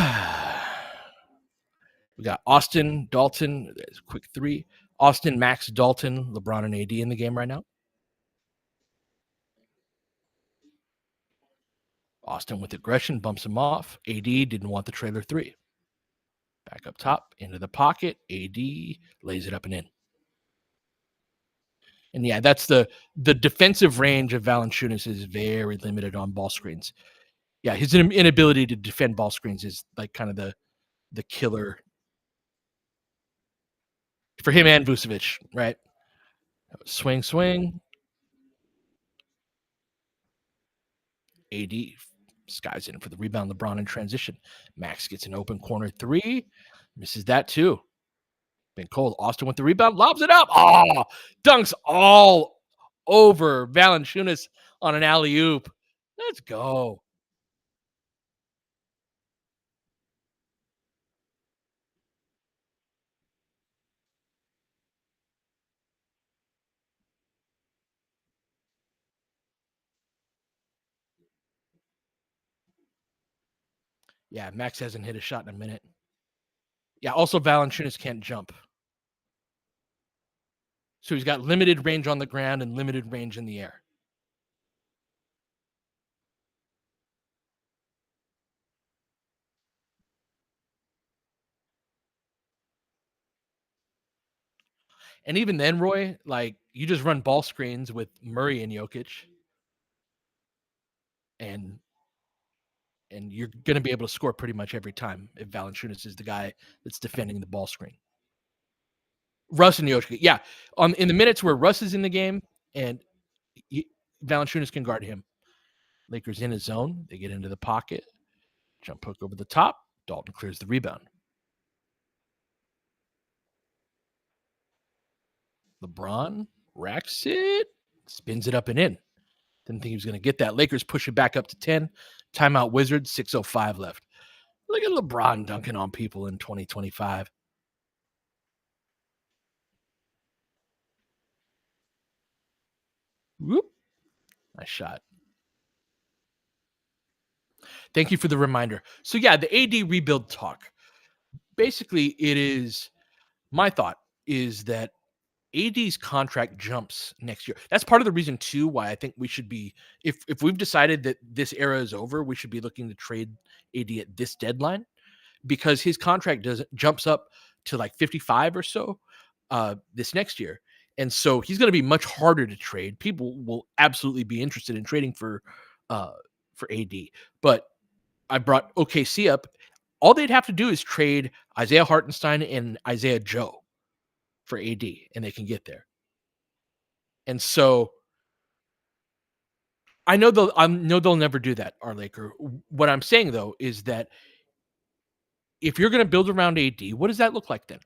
got Austin, Dalton. There's a quick three. Austin, Max, Dalton, LeBron, and AD in the game right now. Austin with aggression bumps him off. AD didn't want the trailer three. Back up top, into the pocket. AD lays it up and in. And yeah, that's the defensive range of Valanciunas is very limited on ball screens. Yeah, his inability to defend ball screens is like kind of the killer for him and Vucevic, right? Swing, swing. AD skies in for the rebound. LeBron in transition. Max gets an open corner three. Misses that too. Been cold. Austin with the rebound. Lobs it up. Oh, dunks all over Valanciunas on an alley-oop. Let's go. Yeah, Max hasn't hit a shot in a minute. Yeah, also Valanciunas can't jump. So he's got limited range on the ground and limited range in the air. And even then, Roy, like you just run ball screens with Murray and Jokic, and you're going to be able to score pretty much every time if Valanciunas is the guy that's defending the ball screen. Russ and Jokic, yeah. In the minutes where Russ is in the game and Valanciunas can guard him. Lakers in his zone. They get into the pocket. Jump hook over the top. Dalton clears the rebound. LeBron racks it. Spins it up and in. Didn't think he was going to get that. Lakers push it back up to 10. Timeout Wizards, 6:05 left. Look at LeBron dunking on people in 2025. Whoop. Nice shot. Thank you for the reminder. So yeah, the AD rebuild talk. Basically, it is my thought is that AD's contract jumps next year. That's part of the reason too why I think we should be if we've decided that this era is over, we should be looking to trade AD at this deadline because his contract does jumps up to like 55 or so this next year. And so he's going to be much harder to trade. People will absolutely be interested in trading uh for AD. But I brought OKC up. All they'd have to do is trade Isaiah Hartenstein and Isaiah Joe for AD, and they can get there. And so I know they'll never do that, our Laker. What I'm saying though is that if you're going to build around AD, what does that look like then?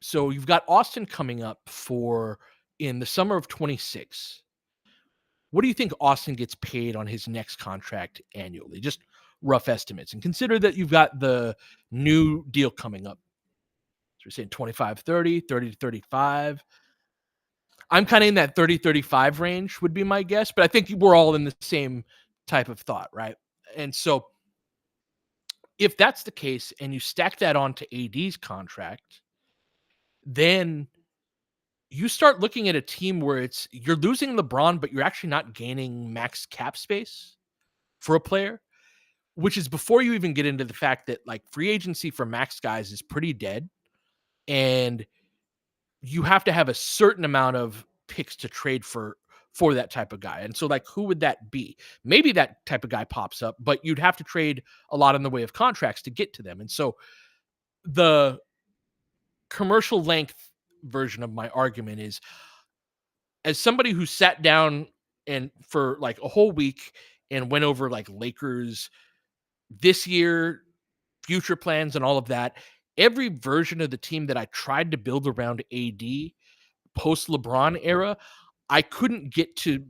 So you've got Austin coming up for in the summer of 26. What do you think Austin gets paid on his next contract annually? Just rough estimates. And consider that you've got the new deal coming up. So we're saying 25, 30, 30 to 35. I'm kind of in that 30-35 range would be my guess, but I think we're all in the same type of thought, right? And so if that's the case and you stack that onto AD's contract, then you start looking at a team where it's you're losing LeBron, but you're actually not gaining max cap space for a player, which is before you even get into the fact that like free agency for max guys is pretty dead. And you have to have a certain amount of picks to trade for that type of guy. And so like who would that be? Maybe that type of guy pops up, but you'd have to trade a lot in the way of contracts to get to them. And so the commercial length version of my argument is as somebody who sat down and for like a whole week and went over like Lakers this year, future plans and all of that, every version of the team that I tried to build around AD post LeBron era, I couldn't get to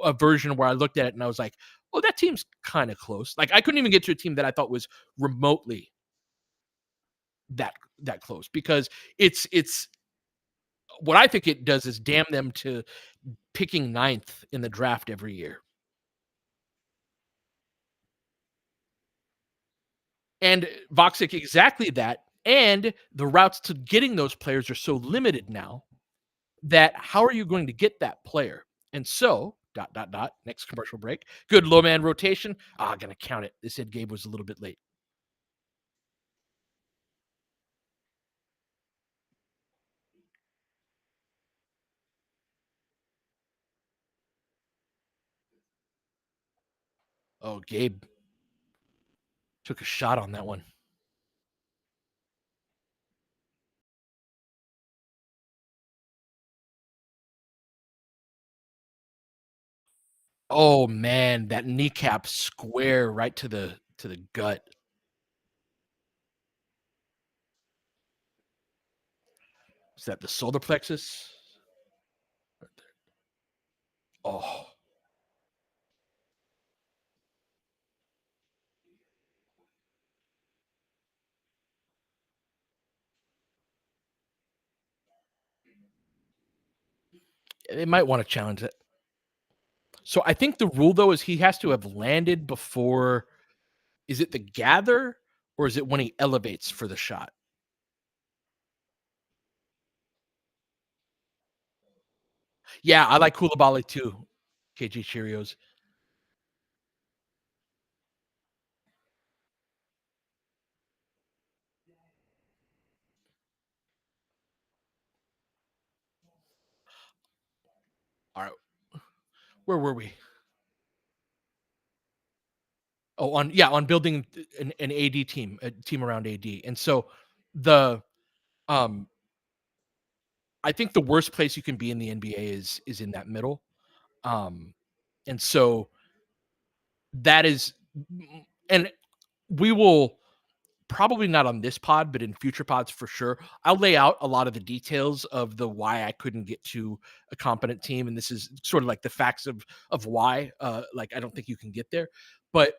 a version where I looked at it and I was like, "Oh, that team's kind of close." Like I couldn't even get to a team that I thought was remotely that close because it's what I think it does is damn them to picking ninth in the draft every year. And Voxic exactly that. And the routes to getting those players are so limited now that how are you going to get that player? And so, dot, dot, dot, next commercial break. Good low man rotation. Ah, gonna count it. They said Gabe was a little bit late. Oh, Gabe took a shot on that one. Oh man, that kneecap square right to the gut. Is that the solar plexus? Oh, they might want to challenge it. So I think the rule though is he has to have landed before. Is it the gather or is it when he elevates for the shot? Yeah, I like Koulibaly too. KG Cheerios. All right, where were we? Oh, on building an AD team, a team around AD. And so the um I think the worst place you can be in the NBA is in that middle. Um and so that is and we will probably not on this pod, but in future pods for sure. I'll lay out a lot of the details of the why I couldn't get to a competent team, and this is sort of like the facts of why. Like I don't think you can get there, but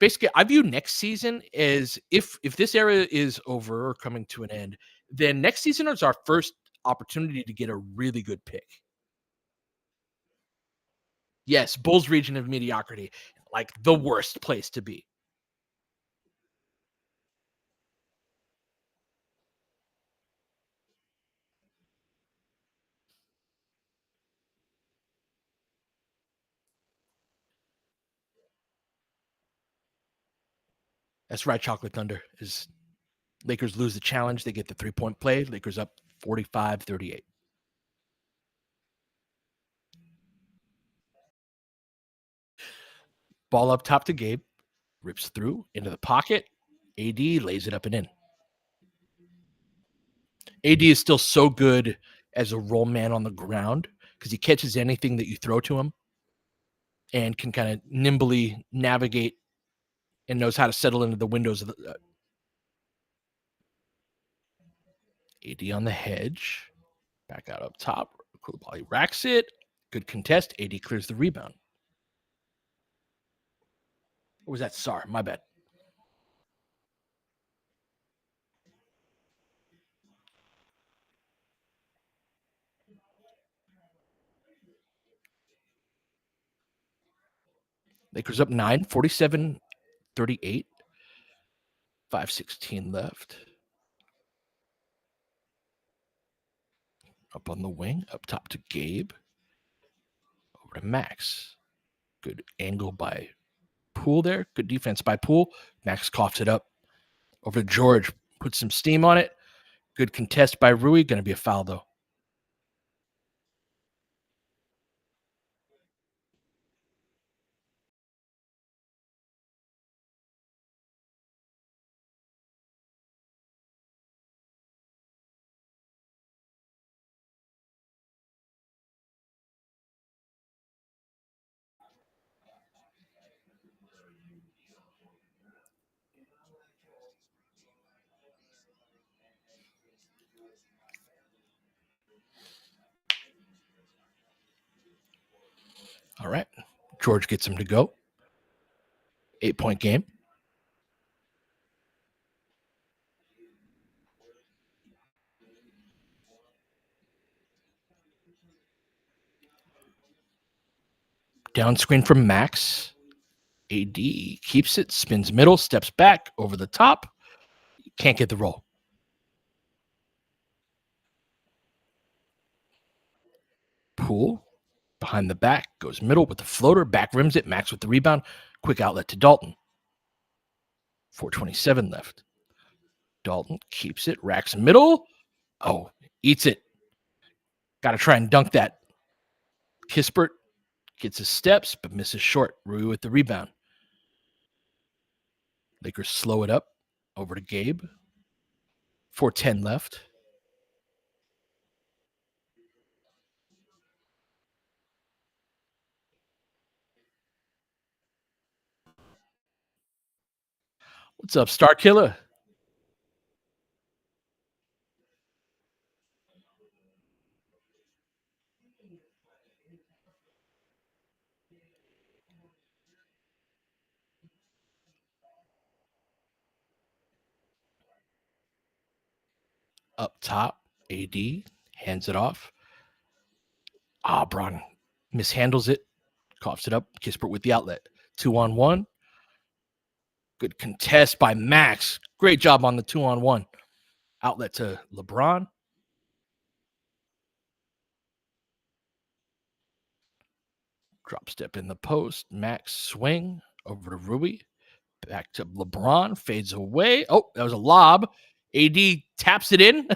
basically, I view next season as if this era is over or coming to an end, then next season is our first opportunity to get a really good pick. Yes, Bulls region of mediocrity, like the worst place to be. That's right, Chocolate Thunder. Is Lakers lose the challenge, they get the 3-point play. Lakers up 45-38. Ball up top to Gabe, rips through into the pocket. AD lays it up and in. AD is still so good as a roll man on the ground because he catches anything that you throw to him and can kind of nimbly navigate and knows how to settle into the windows of the AD on the hedge. Back out up top. Koulibaly racks it. Good contest. AD clears the rebound. Or was that Sar? My bad. Lakers up 9, 47-38. 5:16 left. Up on the wing, up top to Gabe. Over to Max. Good angle by Poole there. Good defense by Poole. Max coughs it up. Over to George. Puts some steam on it. Good contest by Rui. Going to be a foul, though. All right. George gets him to go. 8-point game. Down screen from Max. AD keeps it, spins middle, steps back over the top. Can't get the roll. Poole behind the back, goes middle with the floater, back rims it. Max with the rebound. Quick outlet to Dalton. 4:27 left. Dalton keeps it, racks middle. Oh, eats it. Got to try and dunk that. Kispert gets his steps, but misses short. Rui with the rebound. Lakers slow it up. Over to Gabe. 4:10 left. What's up, Star Killer? Up top, AD hands it off. Braun mishandles it, coughs it up. Kispert with the outlet. 2-on-1. Good contest by Max. Great job on the 2-on-1. Outlet to LeBron. Drop step in the post. Max swing over to Rui. Back to LeBron. Fades away. Oh, that was a lob. AD taps it in.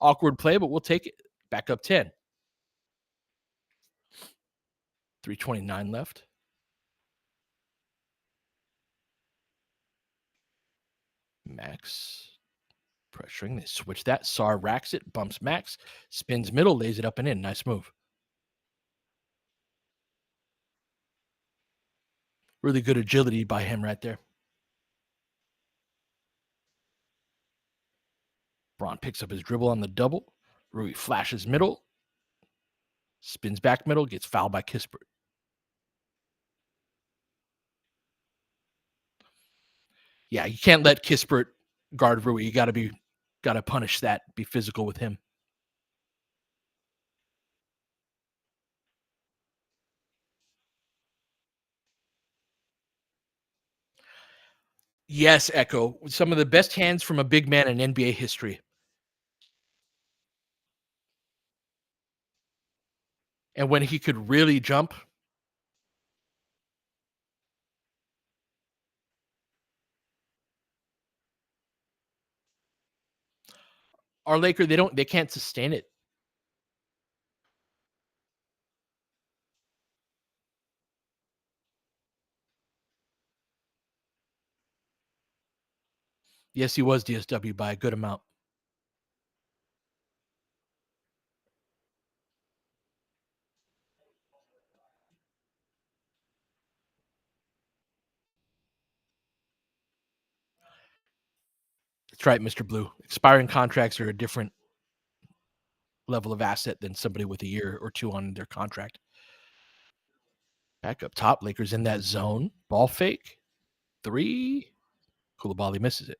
Awkward play, but we'll take it. Back up 10. 3:29 left. Max pressuring. They switch that. Sar racks it, bumps Max, spins middle, lays it up and in. Nice move. Really good agility by him right there. Braun picks up his dribble on the double. Rui flashes middle, spins back middle, gets fouled by Kispert. Yeah, you can't let Kispert guard Rui. You gotta punish that. Be physical with him. Yes, Echo. Some of the best hands from a big man in NBA history. And when he could really jump, our Laker, they can't sustain it. Yes, he was DSW by a good amount. That's right, Mr. Blue. Expiring contracts are a different level of asset than somebody with a year or two on their contract. Back up top, Lakers in that zone. Ball fake. Three. Koulibaly misses it.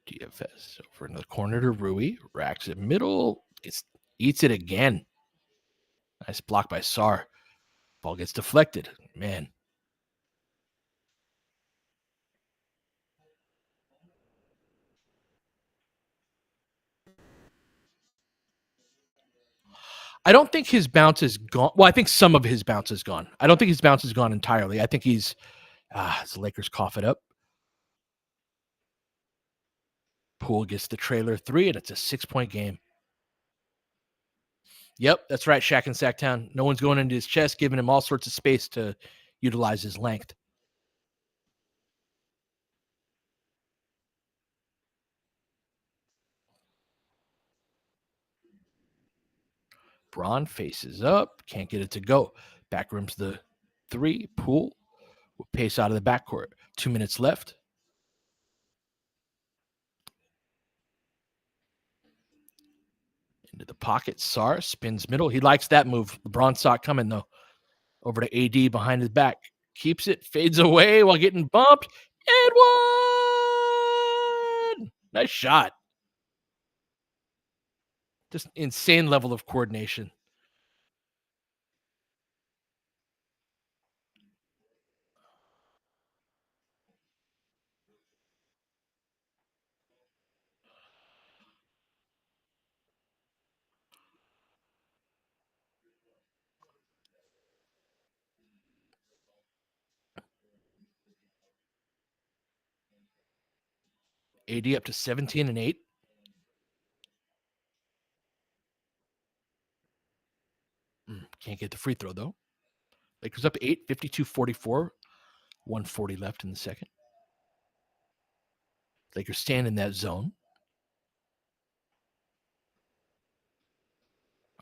DFS over in the corner to Rui. Racks it middle. Eats it again. Nice block by Sar. Ball gets deflected. Man. I don't think his bounce is gone. Well, I think some of his bounce is gone. I don't think his bounce is gone entirely. I think he's the Lakers cough it up. Poole gets the trailer three, and it's a 6-point game. Yep, that's right, Shaq and Sacktown. No one's going into his chest, giving him all sorts of space to utilize his length. Braun faces up, can't get it to go. Back rims the three. Poole will pace out of the backcourt. 2 minutes left. Into the pocket. Sar spins middle. He likes that move. LeBron saw it coming, though. Over to AD behind his back. Keeps it, fades away while getting bumped. And one! Nice shot. Just insane level of coordination. AD up to 17 and 8. Can't get the free throw, though. Lakers up 8, 52-44. 140 left in the second. Lakers stand in that zone.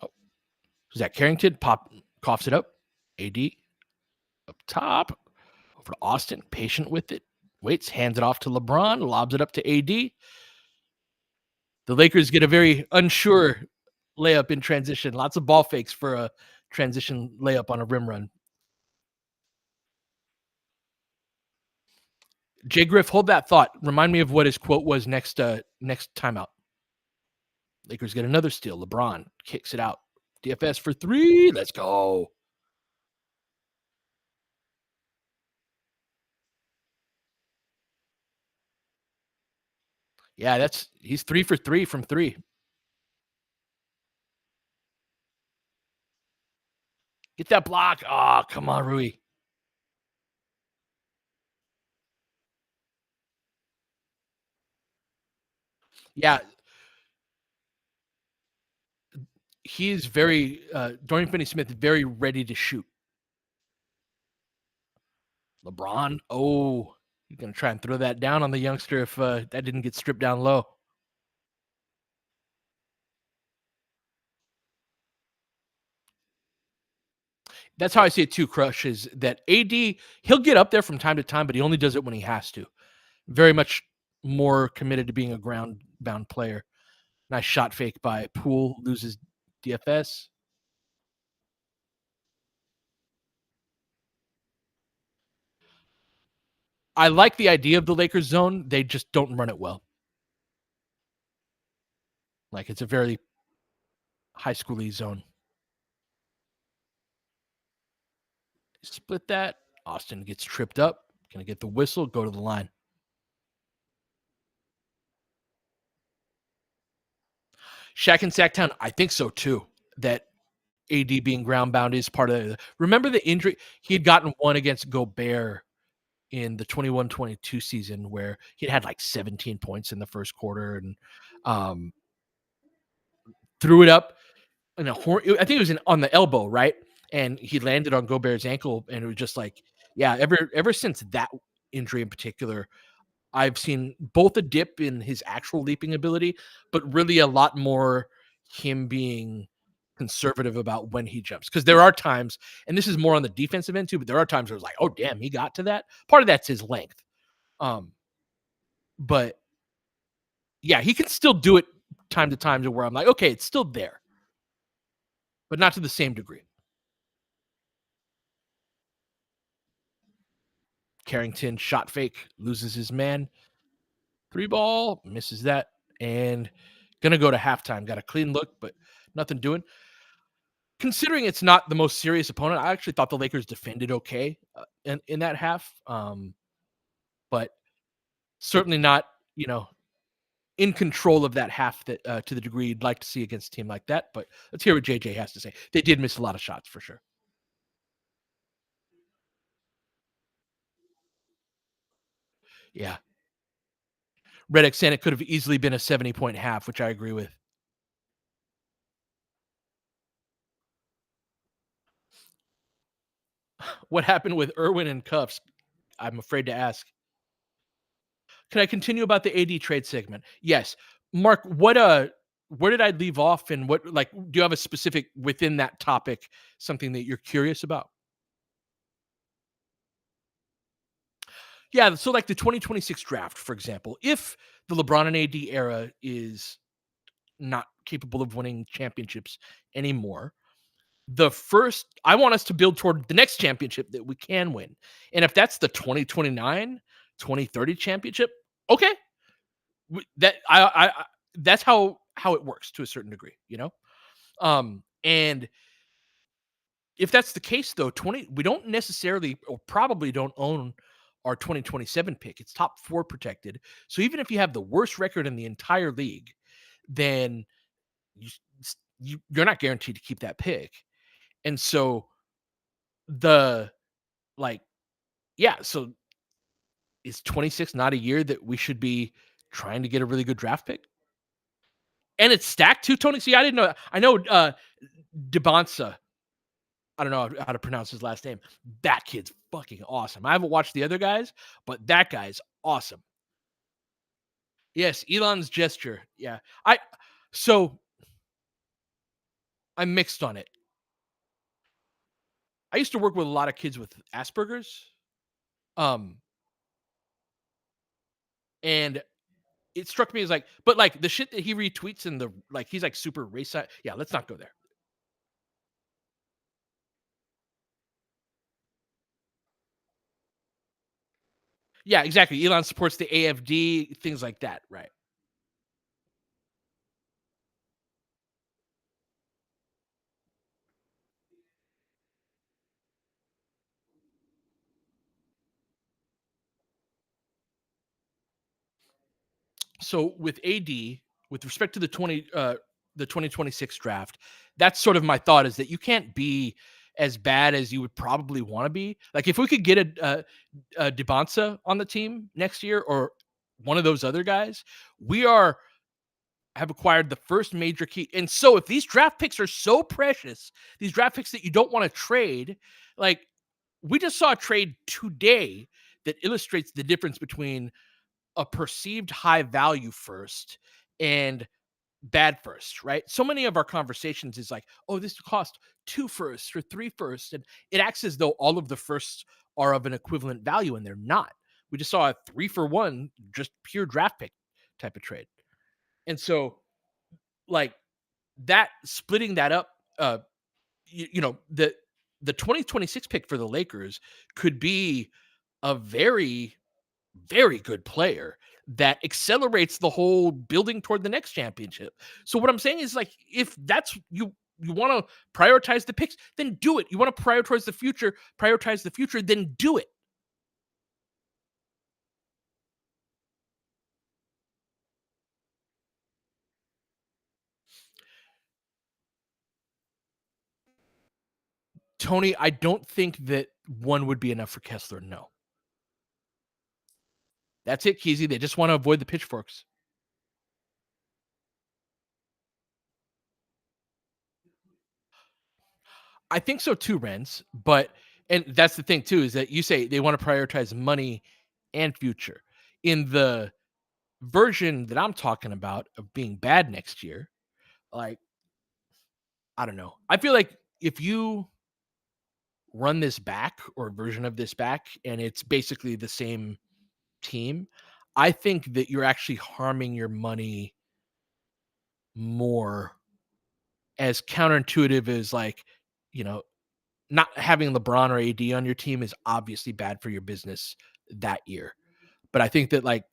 Oh, who's that? Carrington coughs it up. AD up top. Over to Austin, patient with it. Waits, hands it off to LeBron, lobs it up to AD. The Lakers get a very unsure layup in transition. Lots of ball fakes for a transition layup on a rim run. Jay Griff, hold that thought. Remind me of what his quote was next timeout. Lakers get another steal. LeBron kicks it out. DFS for three. Let's go. Yeah, he's 3 for 3 from three. Get that block. Oh, come on, Rui. Yeah, he's very Dorian Finney-Smith is very ready to shoot. LeBron, oh, you're gonna try and throw that down on the youngster if that didn't get stripped down low. That's how I see it too, Crush, is that AD, he'll get up there from time to time, but he only does it when he has to. Very much more committed to being a ground bound player. Nice shot fake by Poole, loses DFS. I like the idea of the Lakers zone. They just don't run it well. Like it's a very high schooly zone. Split that. Austin gets tripped up, gonna get the whistle, go to the line. Shaq and Sacktown, I think so too. That AD being ground bound is part of the remember the injury? He had gotten one against Gobert in the 21-22 season where he'd had like 17 points in the first quarter and um, threw it up in I think it was on the elbow, right? And he landed on Gobert's ankle, and it was just like, yeah. Ever since that injury in particular, I've seen both a dip in his actual leaping ability, but really a lot more him being conservative about when he jumps. Because there are times, and this is more on the defensive end too, but there are times where it's like, oh damn, he got to that. Part of that's his length. Um, but yeah, he can still do it time to time to where I'm like, okay, it's still there, but not to the same degree. Carrington shot fake, loses his man. Three ball, misses that, and gonna go to halftime. Got a clean look, but nothing doing. Considering it's not the most serious opponent, I actually thought the Lakers defended okay in that half, but certainly not, you know, in control of that half that to the degree you'd like to see against a team like that. But let's hear what JJ has to say. They did miss a lot of shots for sure. Yeah, Redick saying it could have easily been a 70-point half, which I agree with. What happened with Irwin and Cuffs? I'm afraid to ask. Can I continue about the AD trade segment? Yes. Mark, where did I leave off and what like do you have a specific within that topic something that you're curious about? Yeah, so like the 2026 draft, for example, if the LeBron and AD era is not capable of winning championships anymore, the first I want us to build toward the next championship that we can win. And if that's the 2029, 2030 championship, okay, that I that's how it works to a certain degree, you know. And if that's the case, though, 20 we don't necessarily or probably don't own our 2027 pick. It's top four protected. So even if you have the worst record in the entire league, then you, you're not guaranteed to keep that pick. And so the like, yeah. So is 26 not a year that we should be trying to get a really good draft pick? And it's stacked too, Tony. See, I didn't know that. I know Debonsa. I don't know how to pronounce his last name. That kid's fucking awesome. I haven't watched the other guys, but that guy's awesome. Yes, Elon's gesture. Yeah. So I'm mixed on it. I used to work with a lot of kids with Asperger's. Um, and it struck me as like, but like the shit that he retweets and the like he's like super race. Yeah, let's not go there. Yeah, exactly. Elon supports the AFD, things like that, right? So with AD, with respect to the 2026 draft, that's sort of my thought is that you can't be as bad as you would probably want to be. Like if we could get a Debonsa on the team next year or one of those other guys, we are have acquired the first major key. And so if these draft picks are so precious, these draft picks that you don't want to trade, like we just saw a trade today that illustrates the difference between a perceived high value first and bad first, right? So many of our conversations is like, oh, this cost two firsts or three firsts. And it acts as though all of the firsts are of an equivalent value, and they're not. We just saw a 3-for-1, just pure draft pick type of trade. And so, like, that splitting that up, the 2026 pick for the Lakers could be a very very good player that accelerates the whole building toward the next championship. So what I'm saying is like if that's you want to prioritize the picks, then do it. You want to prioritize the future, then do it. Tony, I don't think that one would be enough for Kessler. No. That's it, Keezy. They just want to avoid the pitchforks. I think so too, Renz. But and that's the thing too, is that you say they want to prioritize money and future. In the version that I'm talking about of being bad next year, like I don't know. I feel like if you run this back or version of this back and it's basically the same team, I think that you're actually harming your money more, as counterintuitive as like, you know, not having LeBron or AD on your team is obviously bad for your business that year. But I think that like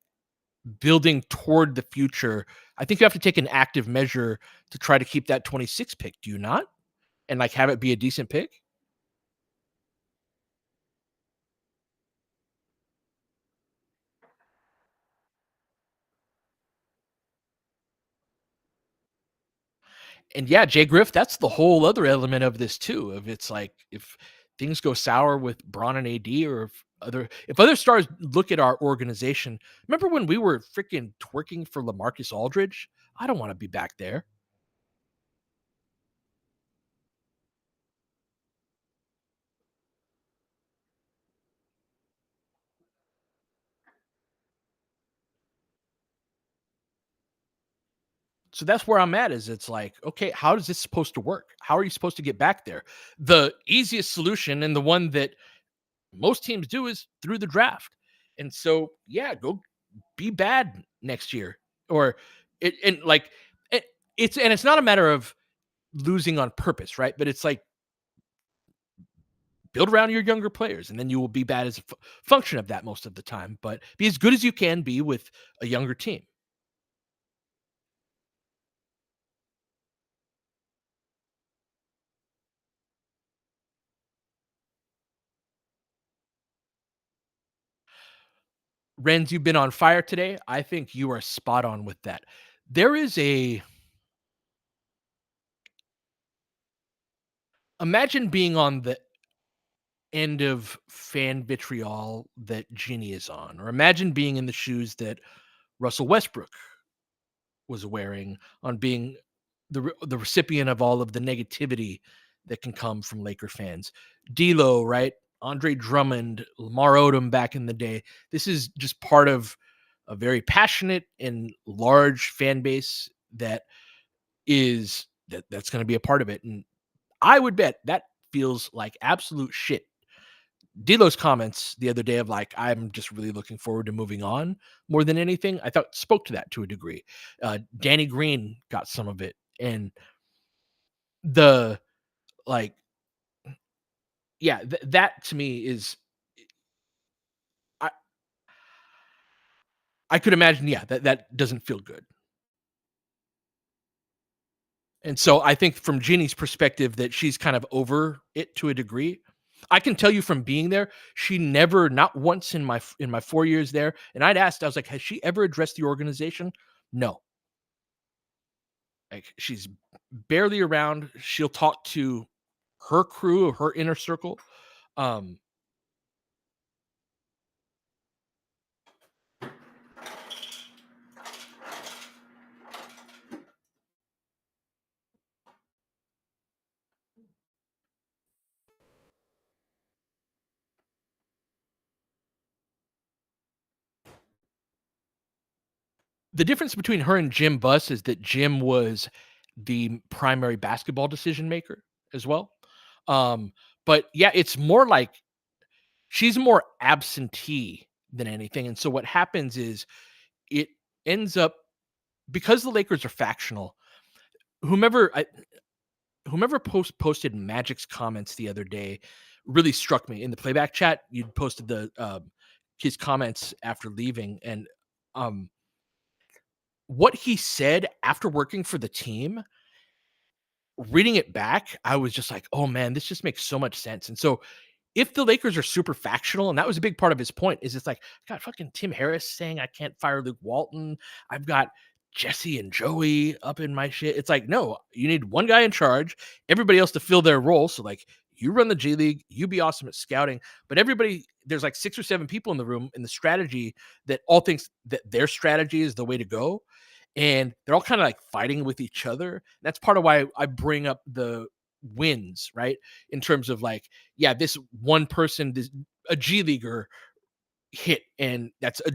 building toward the future, I think you have to take an active measure to try to keep that 26 pick. Do you not? And like have it be a decent pick? And yeah, Jay Griff, that's the whole other element of this too. Of it's like if things go sour with Braun and AD, or if other stars look at our organization. Remember when we were freaking twerking for LaMarcus Aldridge? I don't want to be back there. So that's where I'm at. Is it's like, okay, how is this supposed to work? How are you supposed to get back there? The easiest solution and the one that most teams do is through the draft. And so, yeah, go be bad next year, or it and like it, it's not a matter of losing on purpose, right? But it's like build around your younger players, and then you will be bad as a function of that most of the time. But be as good as you can be with a younger team. Renz, you've been on fire today. I think you are spot on with that. There is a imagine being on the end of fan vitriol that Ginny is on, or imagine being in the shoes that Russell Westbrook was wearing on being the recipient of all of the negativity that can come from Laker fans. D'Lo, right? Andre Drummond, Lamar Odom back in the day. This is just part of a very passionate and large fan base that's going to be a part of it. And I would bet that feels like absolute shit. D'Lo's comments the other day of like, I'm just really looking forward to moving on more than anything, I thought spoke to that to a degree. Danny Green got some of it. And the like, yeah, that to me is, I, I could imagine, yeah, that doesn't feel good. And so I think from Jeannie's perspective that she's kind of over it to a degree. I can tell you from being there, she never, not once in my 4 years there, and I'd asked, I was like, has she ever addressed the organization? No. Like she's barely around. She'll talk to her crew or her inner circle. Um, the difference between her and Jim Buss is that Jim was the primary basketball decision maker as well. Um, but yeah, it's more like she's more absentee than anything. And so what happens is it ends up, because the Lakers are factional, whomever I, whomever posted Magic's comments the other day really struck me in the playback chat. You'd posted the his comments after leaving, and um what he said after working for the team reading it back, I was just like, "Oh, man, this just makes so much sense." And so if the Lakers are super factional, and that was a big part of his point, is it's like, I got fucking Tim Harris saying I can't fire Luke Walton. I've got Jesse and Joey up in my shit. It's like, no, you need one guy in charge, everybody else to fill their role. So like you run the G League, you be awesome at scouting, but everybody, there's like 6 or 7 people in the room in the strategy that all thinks that their strategy is the way to go. And they're all kind of like fighting with each other. That's part of why I bring up the wins, right? In terms of like, yeah, this one person, this a G leaguer hit, and that's a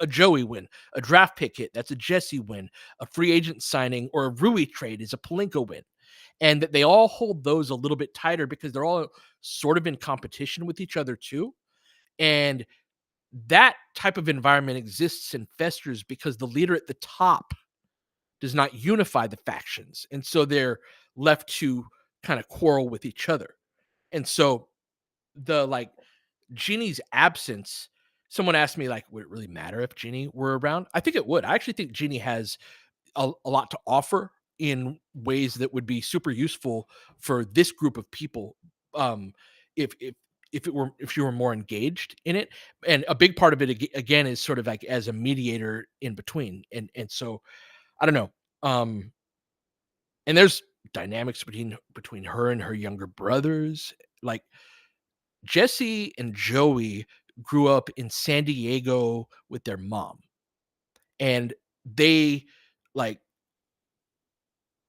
Joey win. A draft pick hit, that's a Jesse win. A free agent signing or a Rui trade is a Palinka win. And that they all hold those a little bit tighter because they're all sort of in competition with each other too. And that type of environment exists and festers because the leader at the top does not unify the factions. And so they're left to kind of quarrel with each other. And so the like Jeannie's absence, someone asked me like, would it really matter if Jeannie were around? I think it would. I actually think Jeannie has a lot to offer in ways that would be super useful for this group of people. Um, if she were more engaged in it, and a big part of it again is sort of like as a mediator in between, and so I don't know. And there's dynamics between her and her younger brothers. Like Jesse and Joey grew up in San Diego with their mom, and they like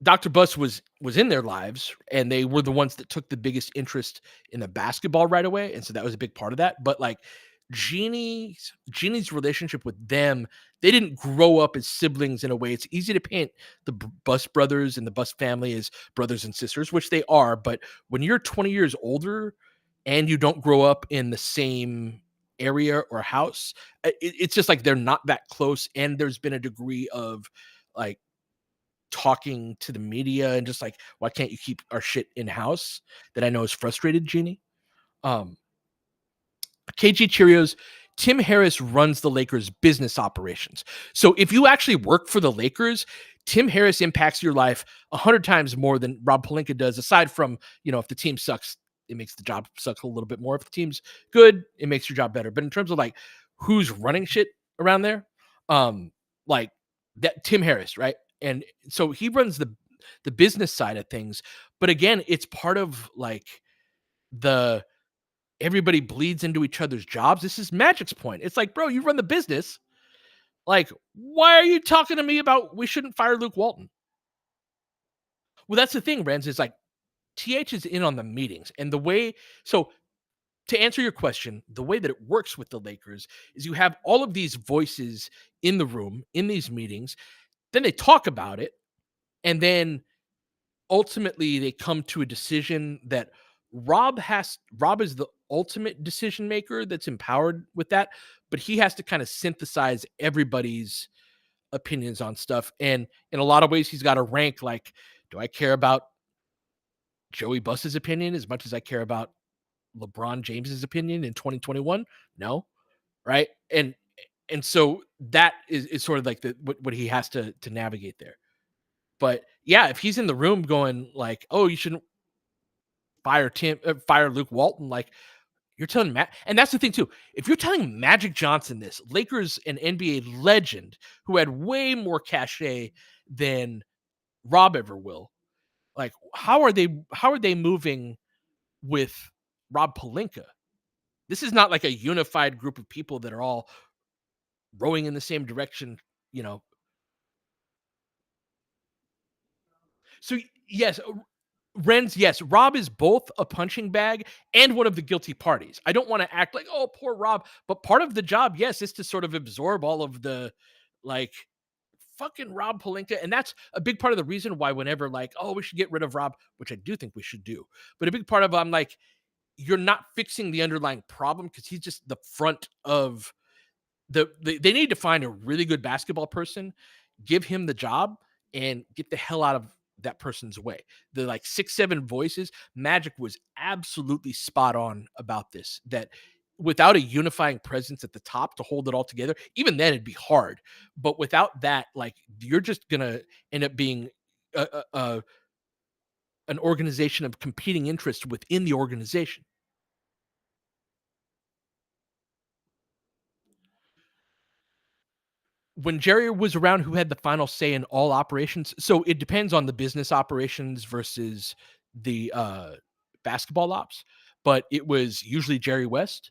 Dr. Bus was in their lives, and they were the ones that took the biggest interest in the basketball right away, and so that was a big part of that. But like Jeannie's relationship with them, they didn't grow up as siblings in a way. It's easy to paint the Bus brothers and the Bus family as brothers and sisters, which they are. But when you're 20 years older and you don't grow up in the same area or house, it's just like they're not that close. And there's been a degree of like talking to the media and just like, why can't you keep our shit in house? That I know has frustrated Jeannie. Um, KG Cheerios, Tim Harris runs the Lakers business operations. So if you actually work for the Lakers, Tim Harris impacts your life 100 times more than Rob Pelinka does, aside from, if the team sucks, it makes the job suck a little bit more. If the team's good, it makes your job better. But in terms of like who's running shit around there, like that Tim Harris, right? And so he runs the business side of things. But again, it's part of like the everybody bleeds into each other's jobs. This is Magic's point. It's like, bro, you run the business. Like, why are you talking to me about we shouldn't fire Luke Walton? Well, that's the thing, Renz, is like TH is in on the meetings. And the way, so to answer your question, the way that it works with the Lakers is you have all of these voices in the room, in these meetings, then they talk about it, and then ultimately they come to a decision that Rob is the ultimate decision maker that's empowered with that, but he has to kind of synthesize everybody's opinions on stuff. And in a lot of ways, he's got to rank like, do I care about Joey Buss's opinion as much as I care about LeBron James's opinion in 2021? No, right? And so that is sort of like the what he has to navigate there. But yeah, if he's in the room going like, "Oh, you shouldn't fire Luke Walton," like you're telling Matt, and that's the thing too. If you're telling Magic Johnson this, Lakers and NBA legend who had way more cachet than Rob ever will, like how are they moving with Rob Pelinka? This is not like a unified group of people that are all rowing in the same direction, you know. So yes, Renz, yes, Rob is both a punching bag and one of the guilty parties. I don't want to act like, oh, poor Rob, but part of the job, yes, is to sort of absorb all of the like fucking Rob Pelinka. And that's a big part of the reason why whenever like, oh, we should get rid of Rob, which I do think we should do. But a big part of I'm like, you're not fixing the underlying problem because he's just the front of they need to find a really good basketball person, give him the job, and get the hell out of that person's way. The like 6-7 voices, Magic was absolutely spot on about this. That without a unifying presence at the top to hold it all together, even then it'd be hard. But without that, like you're just gonna end up being a an organization of competing interests within the organization. When Jerry was around, who had the final say in all operations? So it depends on the business operations versus the basketball ops, but it was usually Jerry West,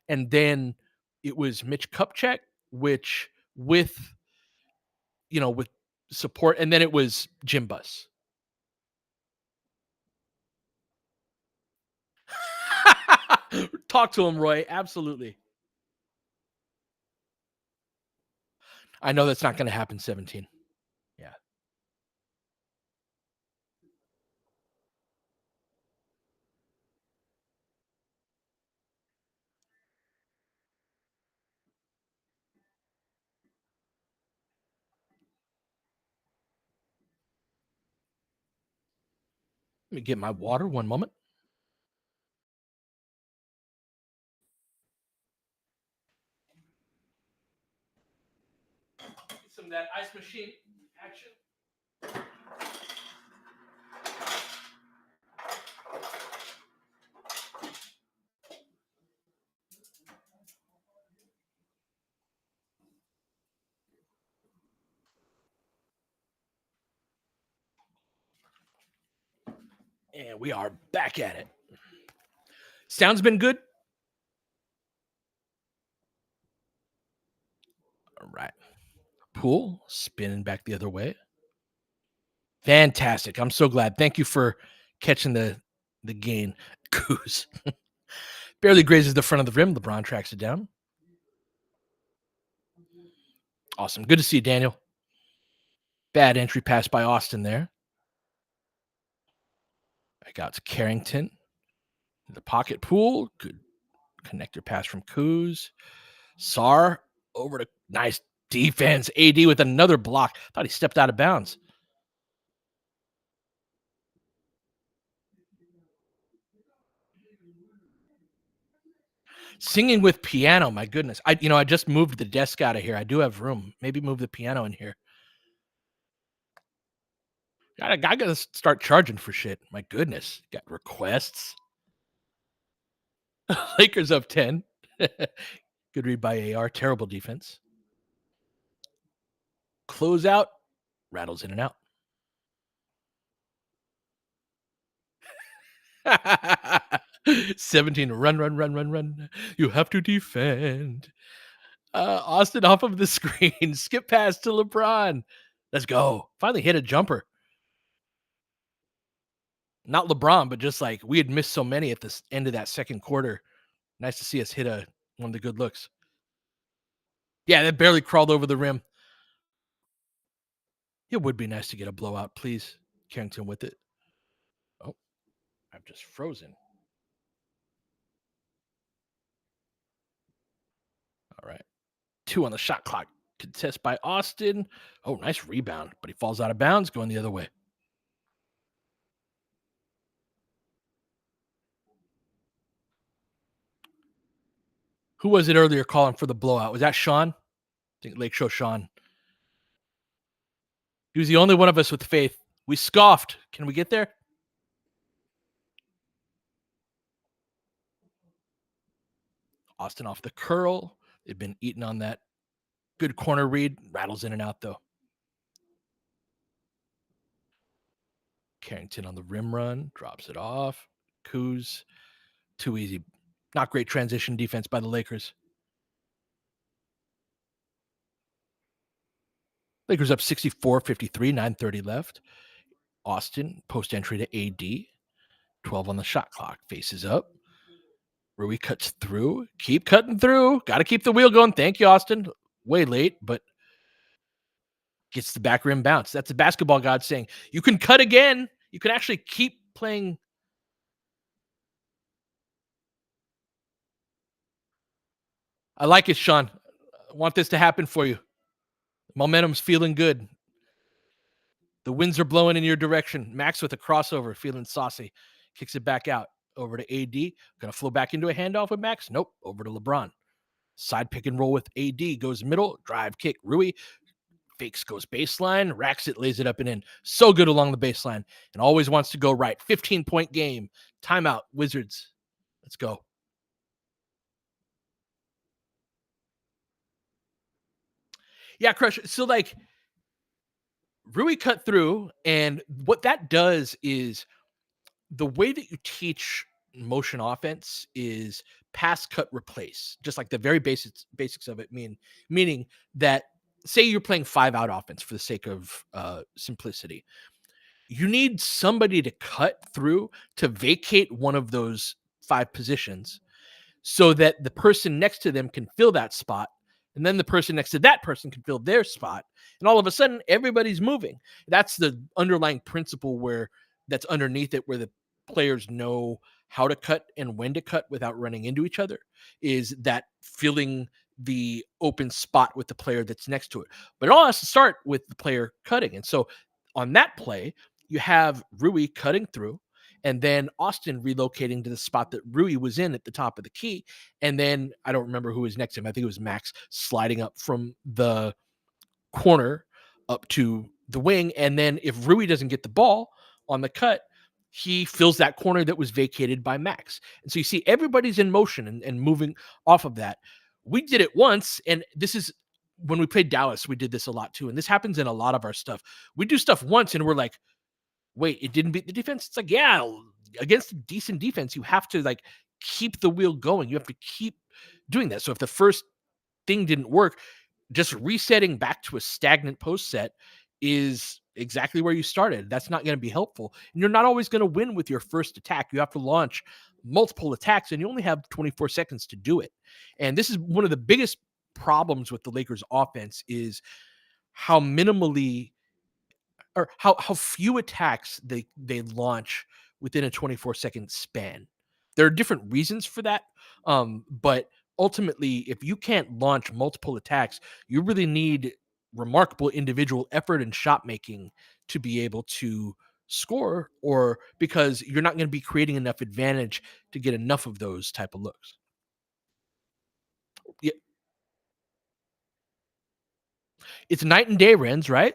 and then it was Mitch Kupchak, which with with support, and then it was Jim Buss. Talk to him, Roy. Absolutely. I know that's not going to happen. 17. Yeah. Let me get my water. One moment. Some of that ice machine action. And we are back at it. Sound's been good. All right. Pool spinning back the other way. Fantastic. I'm so glad. Thank you for catching the gain. Goose barely grazes the front of the rim. LeBron tracks it down. Awesome. Good to see you, Daniel. Bad entry pass by Austin there. Back out to Carrington. The pocket Pool. Good connector pass from Kuz. Sar over to nice defense. AD with another block. Thought he stepped out of bounds. Singing with piano, my goodness. I just moved the desk out of here. I do have room. Maybe move the piano in here. I gotta start charging for shit. My goodness. Got requests. Lakers up 10. Good read by AR. Terrible defense. Close out. Rattles in and out. "17, run. You have to defend." Austin off of the screen. Skip pass to LeBron. Let's go. Finally hit a jumper. Not LeBron, but just like we had missed so many at the end of that second quarter. Nice to see us hit one of the good looks. Yeah, that barely crawled over the rim. It would be nice to get a blowout, please. Carrington with it. Oh, I've just frozen. All right. 2 on the shot clock. Contest by Austin. Oh, nice rebound, but he falls out of bounds, going the other way. Who was it earlier calling for the blowout? Was that Sean? I think Lake Show Sean. He was the only one of us with faith. We scoffed. Can we get there? Austin off the curl. They've been eating on that good corner read. Rattles in and out, though. Carrington on the rim run. Drops it off. Kuz. Too easy. Not great transition defense by the Lakers. Lakers up 64-53, 9:30 left. Austin, post entry to AD. 12 on the shot clock. Faces up. Rui cuts through. Keep cutting through. Got to keep the wheel going. Thank you, Austin. Way late, but gets the back rim bounce. That's the basketball god saying, you can cut again. You can actually keep playing. I like it, Sean. I want this to happen for you. Momentum's feeling good. The winds are blowing in your direction. Max with a crossover, feeling saucy. Kicks it back out over to AD. Going to flow back into a handoff with Max. Nope. Over to LeBron. Side pick and roll with AD. Goes middle. Drive kick. Rui fakes, goes baseline, racks it, lays it up and in. So good along the baseline and always wants to go right. 15-point game. Timeout, Wizards. Let's go. Yeah, Crush. So, like, Rui cut through, and what that does is the way that you teach motion offense is pass, cut, replace. Just like the very basics of it meaning that say you're playing 5-out offense for the sake of simplicity. You need somebody to cut through to vacate one of those 5 positions so that the person next to them can fill that spot. And then the person next to that person can fill their spot. And all of a sudden, everybody's moving. That's the underlying principle where that's underneath it, where the players know how to cut and when to cut without running into each other, is that filling the open spot with the player that's next to it. But it all has to start with the player cutting. And so on that play, you have Rui cutting through and then Austin relocating to the spot that Rui was in at the top of the key. And then I don't remember who was next to him. I think it was Max sliding up from the corner up to the wing. And then if Rui doesn't get the ball on the cut, he fills that corner that was vacated by Max. And so you see everybody's in motion and moving off of that. We did it once, and this is when we played Dallas, we did this a lot too. And this happens in a lot of our stuff. We do stuff once and we're like, wait, it didn't beat the defense. It's like, yeah, against a decent defense, you have to like keep the wheel going. You have to keep doing that. So if the first thing didn't work, just resetting back to a stagnant post set is exactly where you started. That's not going to be helpful. And you're not always going to win with your first attack. You have to launch multiple attacks and you only have 24 seconds to do it. And this is one of the biggest problems with the Lakers offense is how minimally or how few attacks they launch within a 24-second span. There are different reasons for that, but ultimately, if you can't launch multiple attacks, you really need remarkable individual effort and shot making to be able to score, or because you're not going to be creating enough advantage to get enough of those type of looks. Yeah, it's night and day, Renz, right?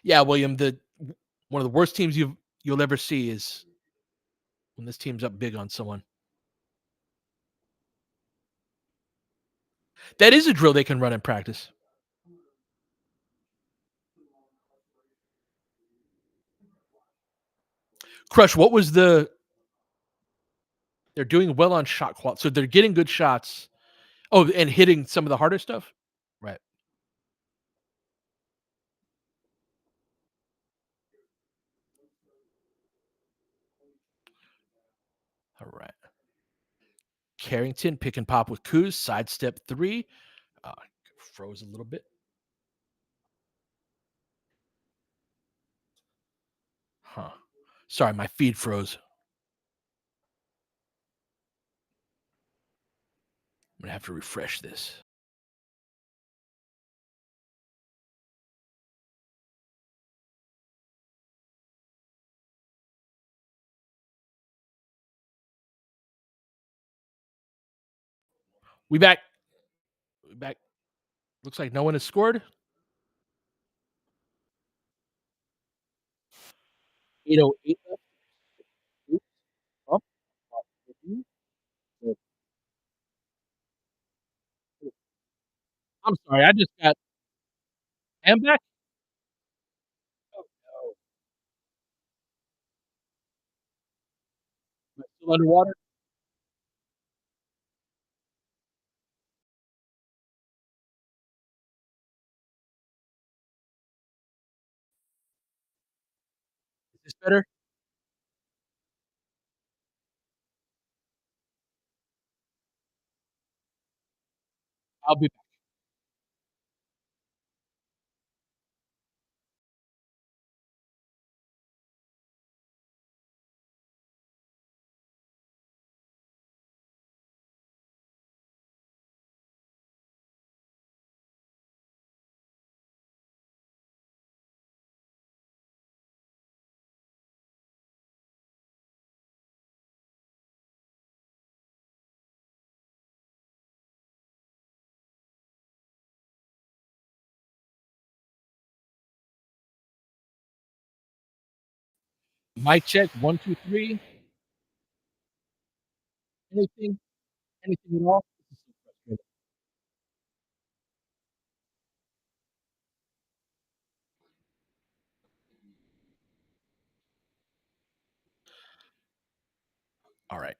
Yeah, William. The one of the worst teams you'll ever see is when this team's up big on someone. That is a drill they can run in practice. Crush, what was the they're doing well on shot quality. So they're getting good shots. Oh, and hitting some of the harder stuff? Right. All right. Carrington pick and pop with Kuz, sidestep 3. Uh, Froze a little bit. Huh. Sorry, my feed froze. I'm gonna have to refresh this. We back. We back. Looks like no one has scored. 8:08 left. Oops, up. I'm sorry. I just got. Am back. Oh no. Am I still underwater? Is this better? I'll be Mic check, 1, 2, 3. Anything? Anything at all? This is so frustrating. Alright.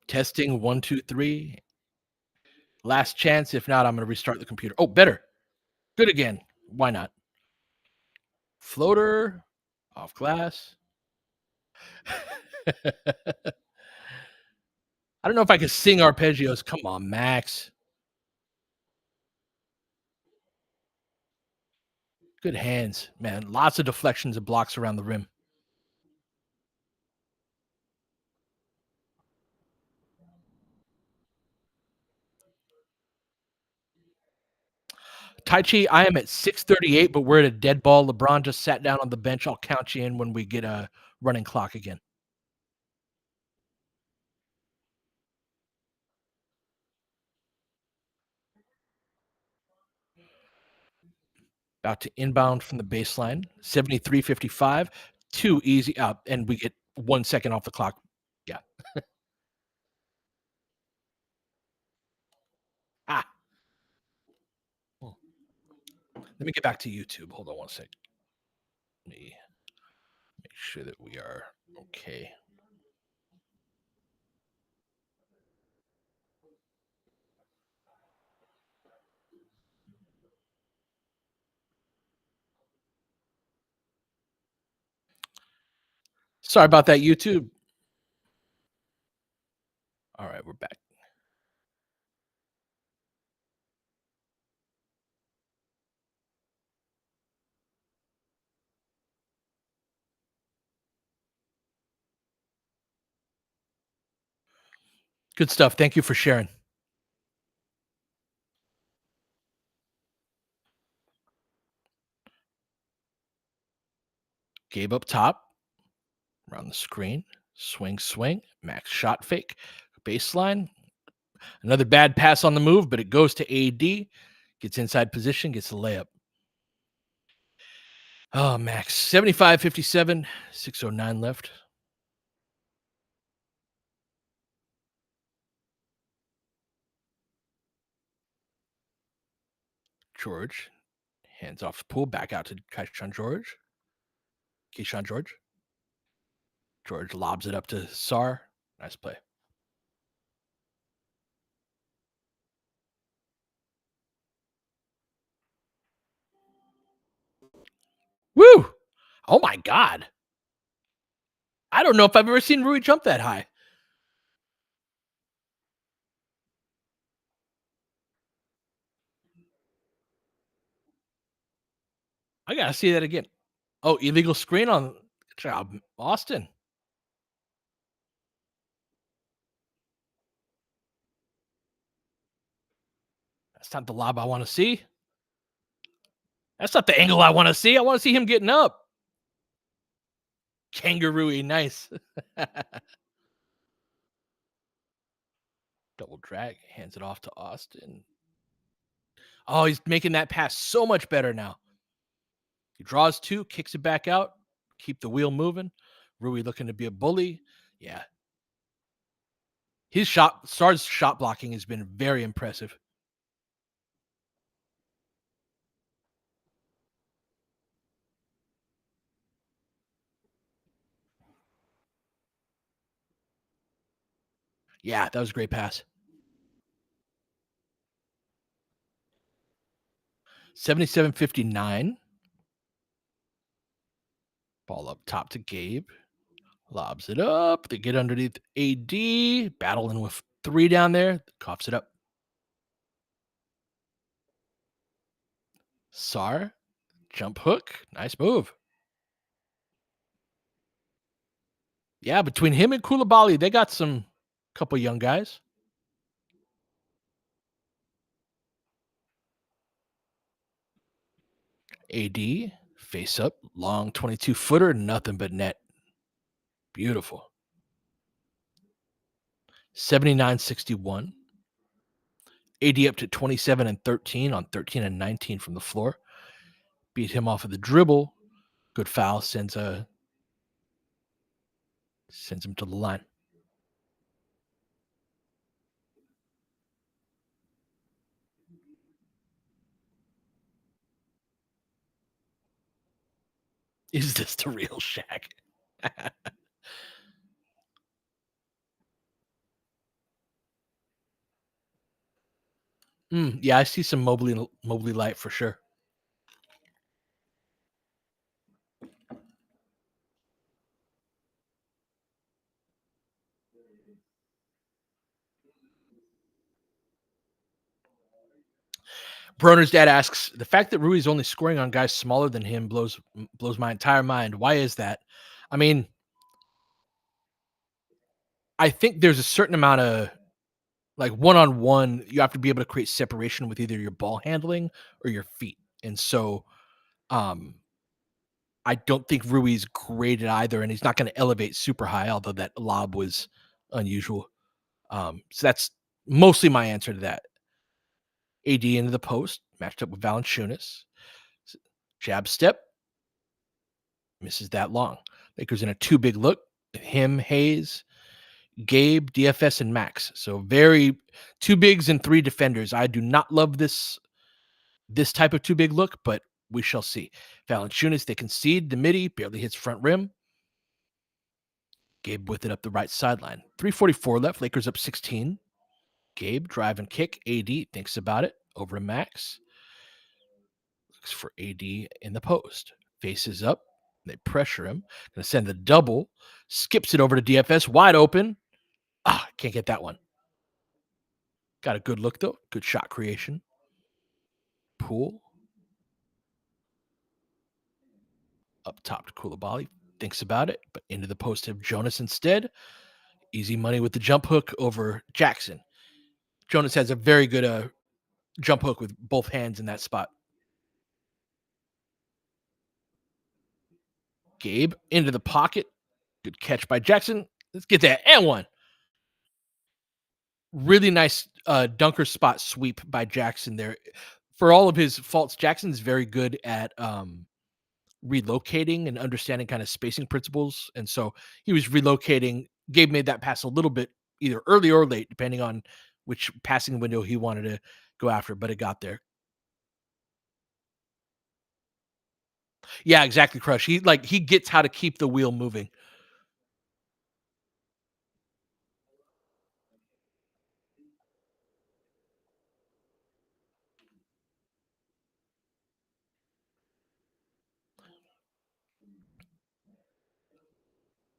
Testing 1, 2, 3. Last chance. If not, I'm gonna restart the computer. Oh, better. Good again. Why not? Floater, off glass. I don't know if I could sing arpeggios. Come on, Max. Good hands, man. Lots of deflections and blocks around the rim. Tai Chi, I am at 6:38, but we're at a dead ball. LeBron just sat down on the bench. I'll count you in when we get a running clock again. About to inbound from the baseline. 73:55. Too easy. And we get 1 second off the clock. Yeah. Ah. Hmm. Let me get back to YouTube. Hold on 1 second. Let me make sure that we are okay. Sorry about that, YouTube. All right, we're back. Good stuff. Thank you for sharing. Gabe up top, around the screen, swing, swing, max shot fake, baseline. Another bad pass on the move, but it goes to AD, gets inside position, gets the layup. Oh, Max, 75-57, 6:09 left. George hands off the pool, back out to Keyshawn George. Keyshawn George. George lobs it up to Sar. Nice play. Woo! Oh my God. I don't know if I've ever seen Rui jump that high. I gotta see that again. Oh, illegal screen on. Good job, Austin. That's not the lob I want to see. That's not the angle I want to see. I want to see him getting up. Kangaroo, nice. Double drag, hands it off to Austin. Oh, he's making that pass so much better now. He draws two, kicks it back out, keep the wheel moving. Rui looking to be a bully. Yeah. Sar's shot blocking has been very impressive. Yeah, that was a great pass. 77-59. Ball up top to Gabe. Lobs it up. They get underneath AD. Battling with three down there. Coughs it up. Sar. Jump hook. Nice move. Yeah, between him and Koulibaly, they got some couple young guys. AD. Face up. Long 22-footer. Nothing but net. Beautiful. 79-61. AD up to 27 and 13 on 13 and 19 from the floor. Beat him off of the dribble. Good foul sends him to the line. Is this the real Shaq? Yeah, I see some Mobley light for sure. Broner's dad asks, the fact that Rui's only scoring on guys smaller than him blows my entire mind. Why is that? I mean, I think there's a certain amount of like one-on-one, you have to be able to create separation with either your ball handling or your feet. And so um I don't think Rui's great at either, and he's not going to elevate super high, although that lob was unusual. So that's mostly my answer to that. AD into the post, matched up with Valanciunas. Jab step, misses that long. Lakers in a two big look. Him, Hayes, Gabe, DFS, and Max. So very two bigs and three defenders. I do not love this type of two big look, but we shall see. Valanciunas, they concede the midi, barely hits front rim. Gabe with it up the right sideline. 3:44 left. Lakers up 16. Gabe drive and kick. AD thinks about it. Over to Max. Looks for AD in the post. Faces up. They pressure him. Going to send the double. Skips it over to DFS. Wide open. Can't get that one. Got a good look, though. Good shot creation. Poole. Up top to Koulibaly. Thinks about it, but into the post of Jonas instead. Easy money with the jump hook over Jackson. Jonas has a very good jump hook with both hands in that spot. Gabe into the pocket. Good catch by Jackson. Let's get that. And one. Really nice dunker spot sweep by Jackson there. For all of his faults, Jackson's very good at relocating and understanding kind of spacing principles. And so he was relocating. Gabe made that pass a little bit either early or late, depending on which passing window he wanted to go after, but it got there. Yeah, exactly, Crush. He gets how to keep the wheel moving.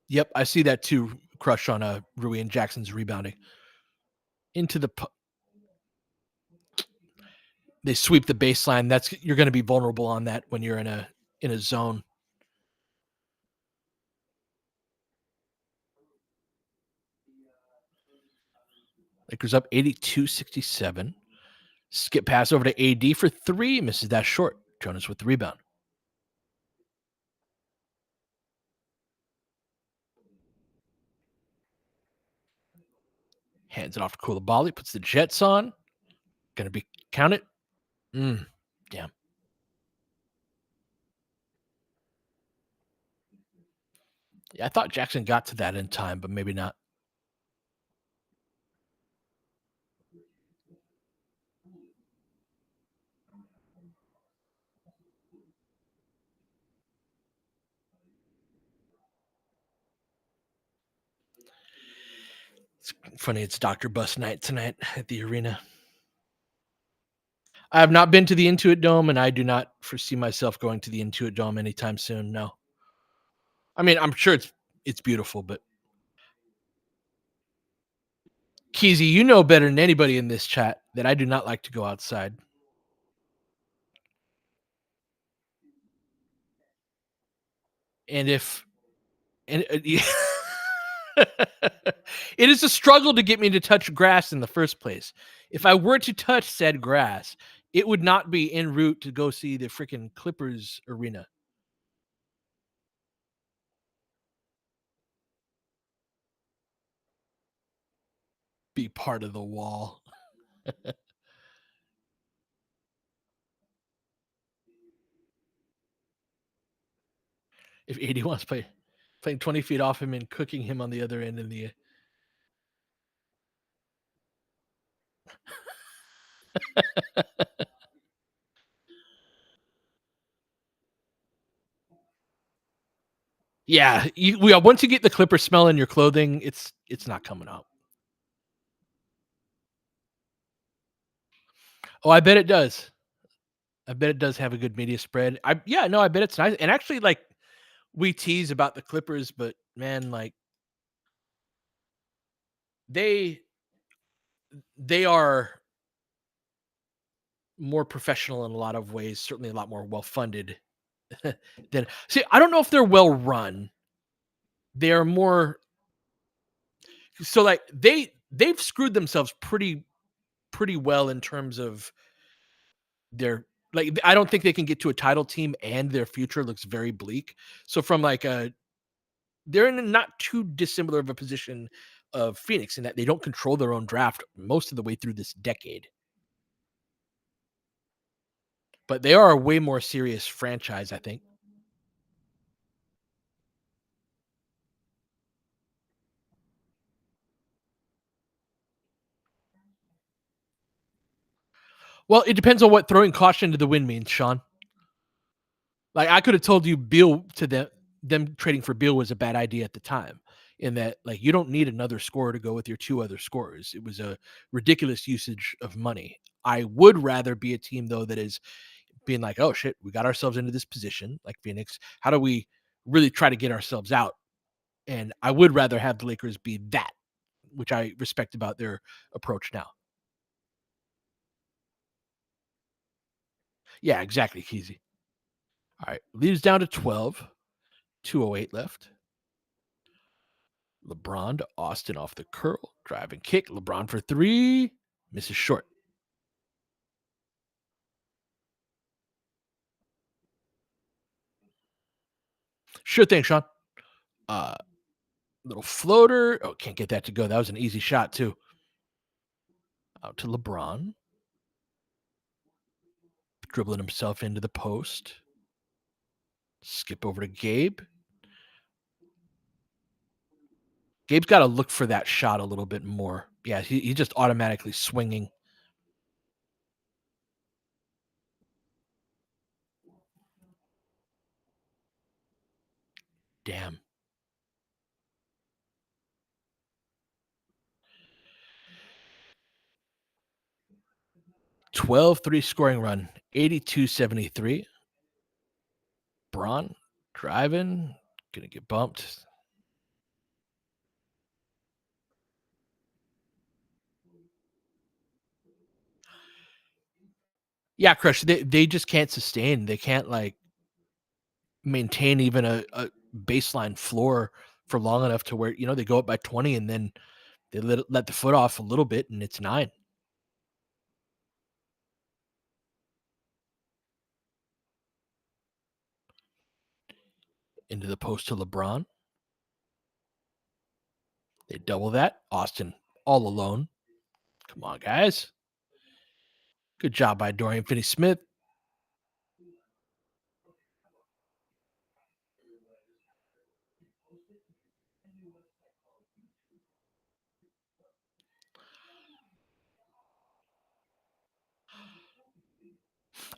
Yep, I see that too, Crush, on Rui and Jackson's rebounding. Into the they sweep the baseline. That's you're going to be vulnerable on that when you're in a zone. Lakers up 82-67. Skip pass over to AD for three. Misses that short. Jonas with the rebound. Hands it off to Koulibaly. Puts the Jets on. Going to be counted. Damn. Yeah, I thought Jackson got to that in time, but maybe not. It's funny. It's Dr. Bus night tonight at the arena. I have not been to the Intuit Dome, and I do not foresee myself going to the Intuit Dome anytime soon. No. I mean, I'm sure it's beautiful, but Keezy, you know better than anybody in this chat that I do not like to go outside. And if and it is a struggle to get me to touch grass in the first place. If I were to touch said grass, it would not be en route to go see the freaking Clippers arena. Be part of the wall. If AD wants to play playing 20 feet off him and cooking him on the other end in the Yeah, once you get the Clipper smell in your clothing, it's not coming out. Oh, I bet it does. I bet it does have a good media spread. I Yeah, no, I bet it's nice. And actually, like, we tease about the Clippers, but man, like, they they are more professional in a lot of ways, certainly a lot more well funded than see, I don't know if they're well run. They're more so like they've screwed themselves pretty well in terms of their like I don't think they can get to a title team and their future looks very bleak. So from like a they're in a not too dissimilar of a position of Phoenix in that they don't control their own draft most of the way through this decade. But they are a way more serious franchise, I think. Well, it depends on what throwing caution to the wind means, Sean. Like I could have told you Beal to them trading for Beal was a bad idea at the time. In that, like, you don't need another scorer to go with your two other scorers. It was a ridiculous usage of money. I would rather be a team though that is being like, oh shit, we got ourselves into this position, like Phoenix. How do we really try to get ourselves out? And I would rather have the Lakers be that, which I respect about their approach now. Yeah, exactly, Keezy. All right, leaves down to 12, 2:08 left. LeBron to Austin off the curl, drive and kick. LeBron for three, misses short. Sure thing, Sean. Uh, Little floater. Oh, can't get that to go. That was an easy shot too. Out to LeBron, dribbling himself into the post. Skip over to Gabe. Gabe's got to look for that shot a little bit more. Yeah, he's just automatically swinging. Damn. 12-3 scoring run, 82-73. Braun driving, gonna get bumped. Yeah, Crush. They just can't sustain. They can't like maintain even a baseline floor for long enough to where they go up by 20 and then they let the foot off a little bit and it's nine into the post to LeBron. They double that. Austin all alone. Come on, guys. Good job by Dorian Finney-Smith.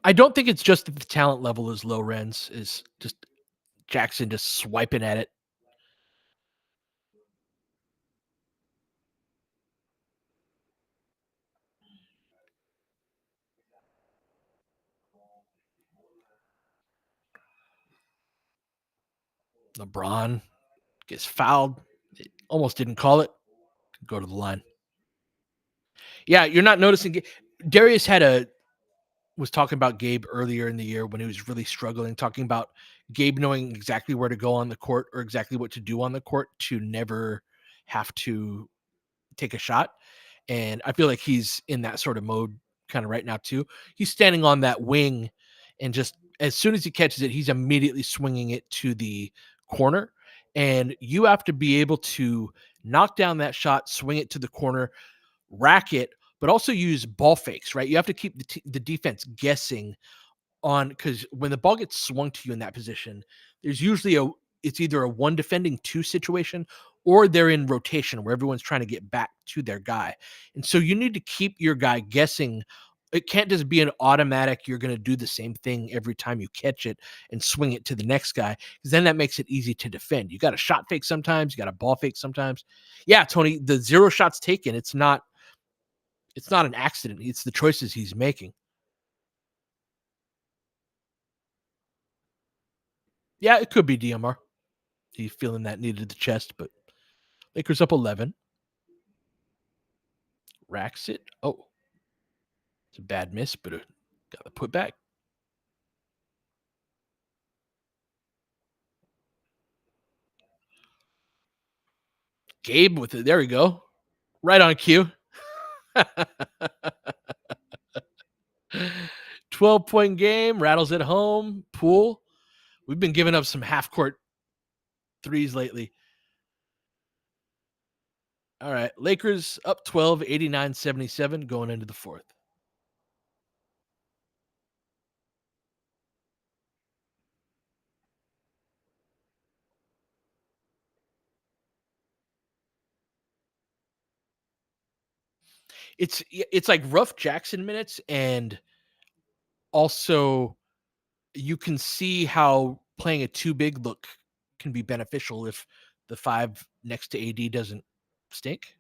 I don't think it's just that the talent level is low. Renz is just Jackson just swiping at it. LeBron gets fouled. It almost didn't call it. Go to the line. Yeah, you're not noticing. Darius was talking about Gabe earlier in the year when he was really struggling, talking about Gabe knowing exactly where to go on the court or exactly what to do on the court to never have to take a shot. And I feel like he's in that sort of mode kind of right now too. He's standing on that wing and just as soon as he catches it, he's immediately swinging it to the corner. And you have to be able to knock down that shot, swing it to the corner, racket, but also use ball fakes, right? You have to keep the defense guessing on, because when the ball gets swung to you in that position, there's usually it's either a one defending two situation, or they're in rotation where everyone's trying to get back to their guy. And so you need to keep your guy guessing. It can't just be an automatic, you're going to do the same thing every time you catch it and swing it to the next guy, because then that makes it easy to defend. You got a shot fake sometimes, you got a ball fake sometimes. Yeah, Tony, the zero shots taken, it's not an accident. It's the choices he's making. Yeah, it could be DMR. He's feeling that needed the chest, but Lakers up 11. Racks it. Oh, it's a bad miss, but got to put back. Gabe with it. There we go. Right on cue. 12-point game. Rattles at home. Pool. We've been giving up some half court threes lately. All right. Lakers up 12, 89-77 going into the fourth. It's like rough Jackson minutes, and also you can see how playing a too big look can be beneficial if the five next to AD doesn't stink.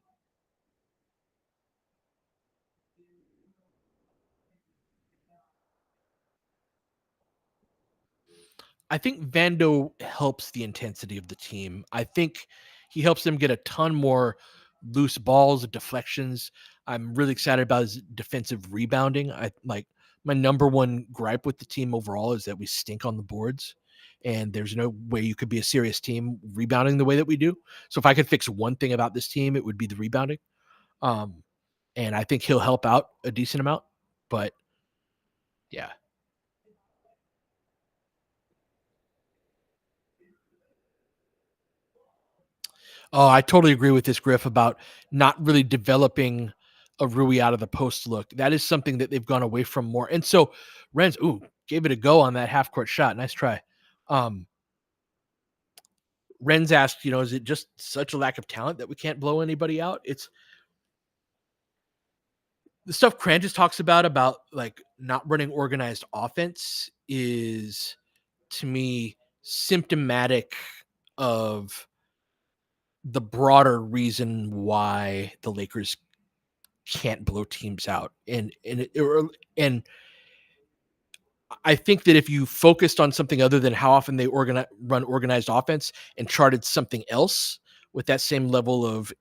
I think Vando helps the intensity of the team. I think he helps them get a ton more loose balls, deflections. I'm really excited about his defensive rebounding. I like my number one gripe with the team overall is that we stink on the boards. And there's no way you could be a serious team rebounding the way that we do. So if I could fix one thing about this team, it would be the rebounding. Um, and I think he'll help out a decent amount. But yeah, oh, I totally agree with this, Griff, about not really developing a Rui out of the post look. That is something that they've gone away from more. And so Renz, gave it a go on that half court shot. Nice try. Um, Renz asked, is it just such a lack of talent that we can't blow anybody out? It's the stuff Cran just talks about like not running organized offense is, to me, symptomatic of the broader reason why the Lakers can't blow teams out. And I think that if you focused on something other than how often they run organized offense and charted something else with that same level of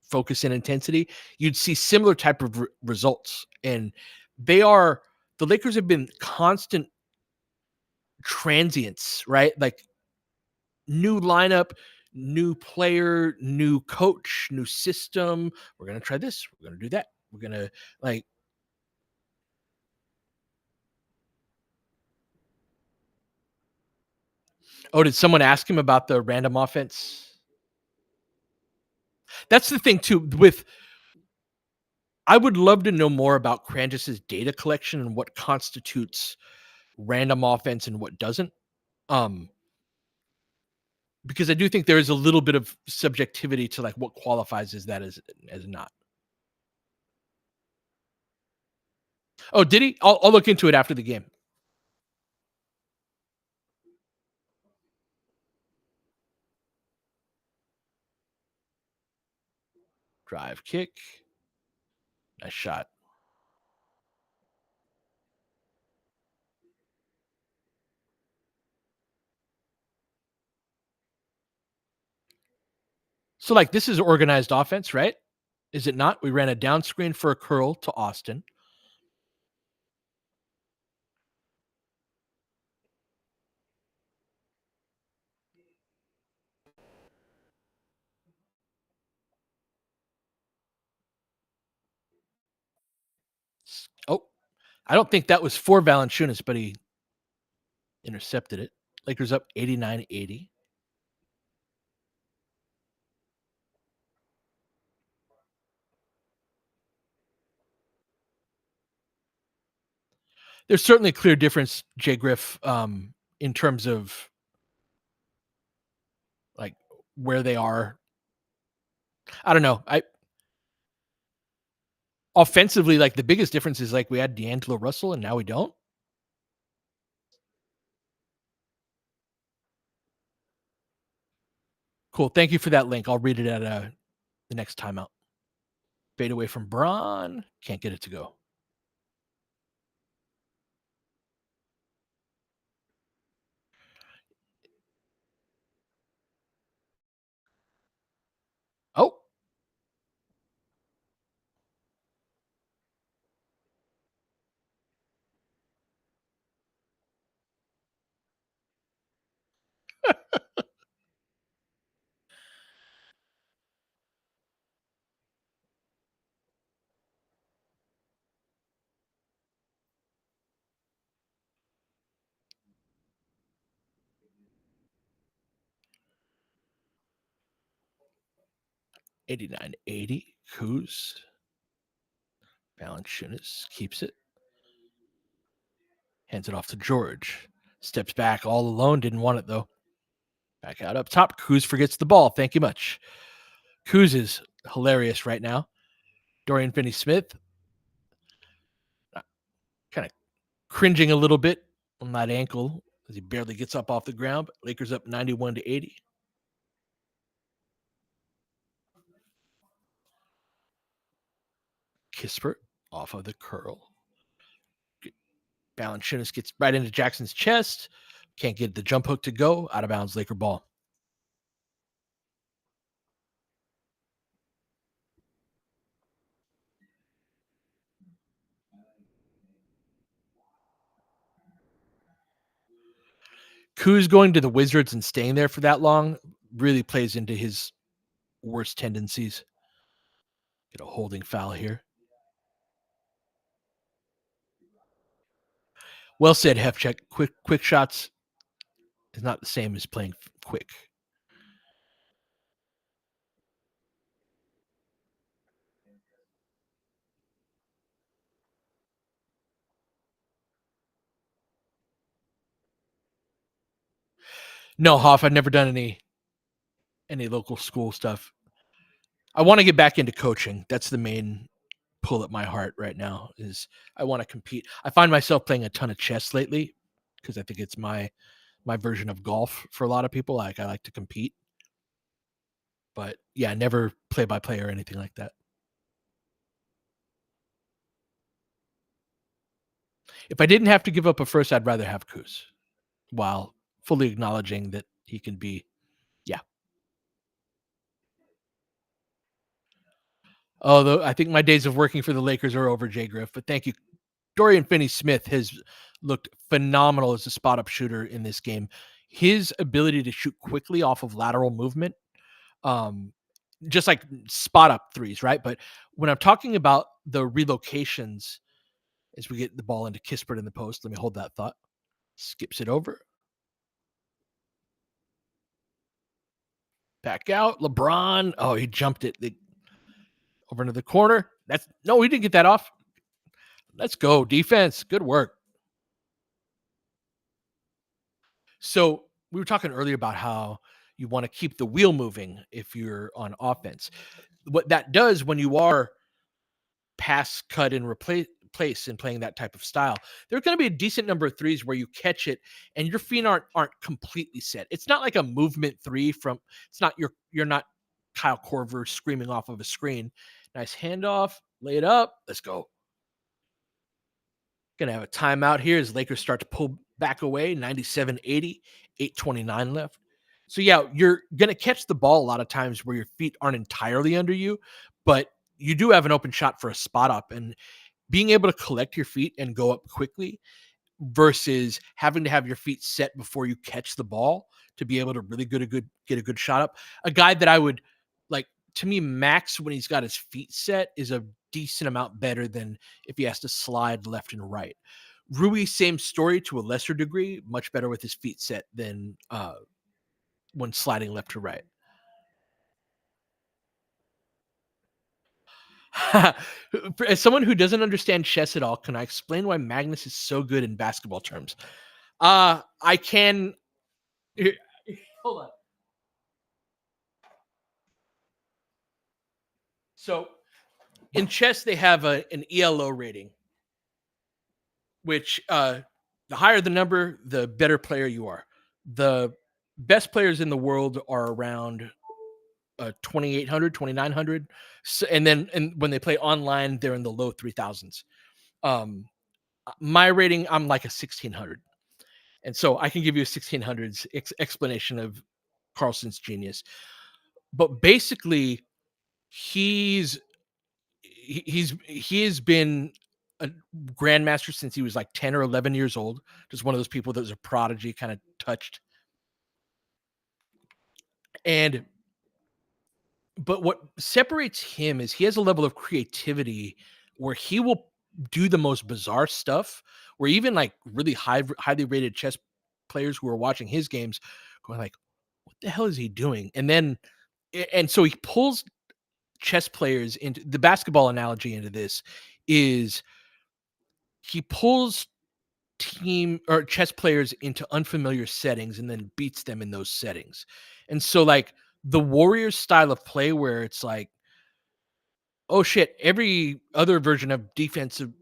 focus and intensity, you'd see similar type of results. And the Lakers have been constant transients, right? Like new lineup, new player, new coach, new system. We're going to try this. We're going to do that. We're going to like, oh, did someone ask him about the random offense? That's the thing too. I would love to know more about Crangis's data collection and what constitutes random offense and what doesn't. Um, because I do think there is a little bit of subjectivity to like what qualifies as that as not. Oh, did he? I'll look into it after the game. Drive kick. Nice shot. So like this is organized offense, right? Is it not? We ran a down screen for a curl to Austin. Oh, I don't think that was for Valanciunas, but he intercepted it. Lakers up 89-80. There's certainly a clear difference, Jay Griff, in terms of like where they are. I don't know. I offensively, like the biggest difference is like we had D'Angelo Russell and now we don't. Cool. Thank you for that link. I'll read it at the next timeout. Fade away from Braun. Can't get it to go. Oh, 89-80. Kuz. Valanciunas keeps it. Hands it off to George. Steps back all alone. Didn't want it though. Back out up top. Kuz forgets the ball. Thank you much. Kuz is hilarious right now. Dorian Finney-Smith kind of cringing a little bit on that ankle as he barely gets up off the ground. But Lakers up 91-80. Kispert off of the curl. Valanciunas gets right into Jackson's chest. Can't get the jump hook to go. Out of bounds, Laker ball. Kuz going to the Wizards and staying there for that long really plays into his worst tendencies. Get a holding foul here. Well said, Hefcheck. Quick shots is not the same as playing quick. No, Hoff, I've never done any local school stuff. I want to get back into coaching. That's the main pull at my heart right now is I want to compete. I find myself playing a ton of chess lately because I think it's my version of golf for a lot of people. Like I like to compete. But yeah, never play by play or anything like that. If I didn't have to give up a first, I'd rather have Kuz while fully acknowledging that he can be, yeah. Although I think my days of working for the Lakers are over, Jay Griff, but thank you. Dorian Finney-Smith has looked phenomenal as a spot-up shooter in this game. His ability to shoot quickly off of lateral movement, just like spot-up threes, right? But when I'm talking about the relocations as we get the ball into Kispert in the post, let me hold that thought. Skips it over. Back out. LeBron. Oh, he jumped it over into the corner. That's no, he didn't get that off. Let's go. Defense. Good work. So we were talking earlier about how you want to keep the wheel moving if you're on offense. What that does when you are pass, cut, and place and playing that type of style, there's going to be a decent number of threes where you catch it and your feet aren't completely set. It's not like a movement three from. It's not you're not Kyle Korver screaming off of a screen. Nice handoff, lay it up. Let's go. Gonna have a timeout here as Lakers start to pull back away. 97-80, 8:29 left. So yeah, you're gonna catch the ball a lot of times where your feet aren't entirely under you, but you do have an open shot for a spot up, and being able to collect your feet and go up quickly versus having to have your feet set before you catch the ball to be able to really get a good shot up. A guy that I would like to me, Max, when he's got his feet set, is a decent amount better than if he has to slide left and right. Rui, same story to a lesser degree, much better with his feet set than when sliding left to right. As someone who doesn't understand chess at all, can I explain why Magnus is so good in basketball terms? I can. Here- Hold on. So in chess, they have an ELO rating, which the higher the number, the better player you are. The best players in the world are around 2,800, 2,900. So, and when they play online, they're in the low 3,000s. Um, my rating, I'm like a 1,600. And so I can give you a 1600s explanation of Carlson's genius. But basically, he's he has been a grandmaster since he was like 10 or 11 years old. Just one of those people that was a prodigy, kind of touched. And but what separates him is he has a level of creativity where he will do the most bizarre stuff. Where even like really highly rated chess players who are watching his games going like, "What the hell is he doing?" And so he pulls chess players into the basketball analogy into this is he pulls team or chess players into unfamiliar settings and then beats them in those settings. And so like the Warriors style of play where it's like, oh shit, every other version of defensive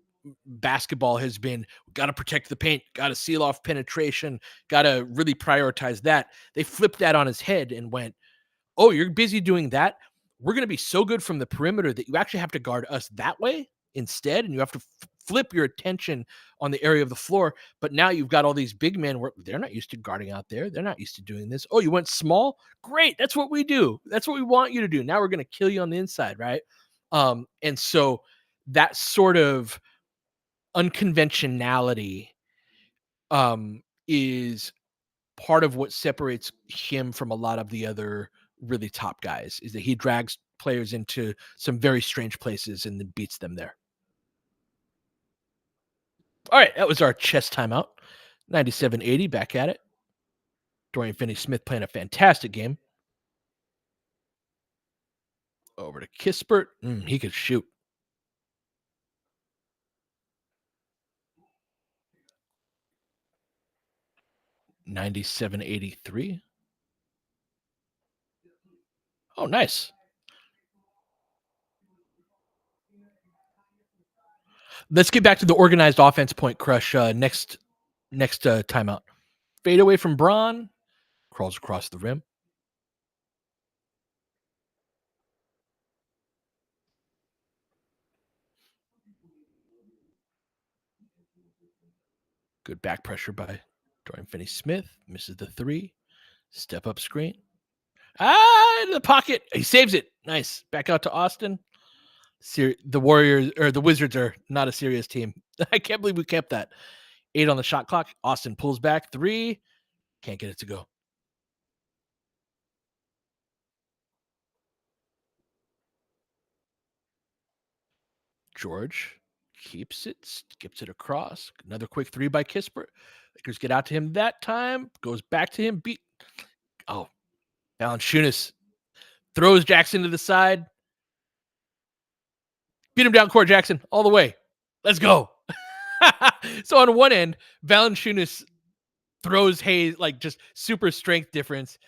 basketball has been got to protect the paint, got to seal off penetration, got to really prioritize that. They flipped that on his head and went, oh, you're busy doing that. We're going to be so good from the perimeter that you actually have to guard us that way instead. And you have to flip your attention on the area of the floor. But now you've got all these big men where they're not used to guarding out there. They're not used to doing this. Oh, you went small? Great. That's what we do. That's what we want you to do. Now we're going to kill you on the inside. Right. And so that sort of unconventionality is part of what separates him from a lot of the other really top guys is that he drags players into some very strange places and then beats them there. All right, that was our chess timeout. 97-80, back at it. Dorian Finney-Smith playing a fantastic game. Over to Kispert. He could shoot. 97-83. Oh, nice. Let's get back to the organized offense point crush next timeout. Fade away from Braun. Crawls across the rim. Good back pressure by Dorian Finney-Smith. Misses the three. Step up screen. In the pocket. He saves it. Nice. Back out to Austin. The Warriors or the Wizards are not a serious team. I can't believe we kept that. 8 on the shot clock. Austin pulls back. 3. Can't get it to go. George keeps it. Skips it across. Another quick 3 by Kispert. Lakers get out to him that time. Goes back to him. Valanciunas throws Jackson to the side. Beat him down court, Jackson, all the way. Let's go. So on one end, Valanciunas throws Hayes like just super strength difference,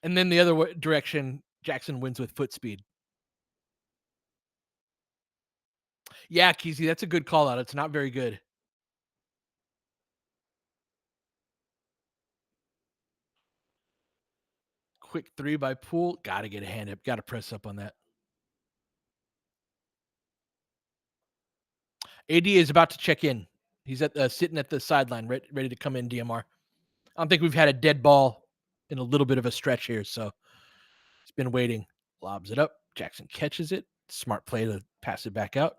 and then the other direction, Jackson wins with foot speed. Yeah, Keezy, that's a good call out. It's not very good. Quick 3 by Poole. Got to get a hand up. Got to press up on that. AD is about to check in. He's sitting at the sideline, ready to come in. DMR. I don't think we've had a dead ball in a little bit of a stretch here, so he's been waiting. Lobs it up. Jackson catches it. Smart play to pass it back out.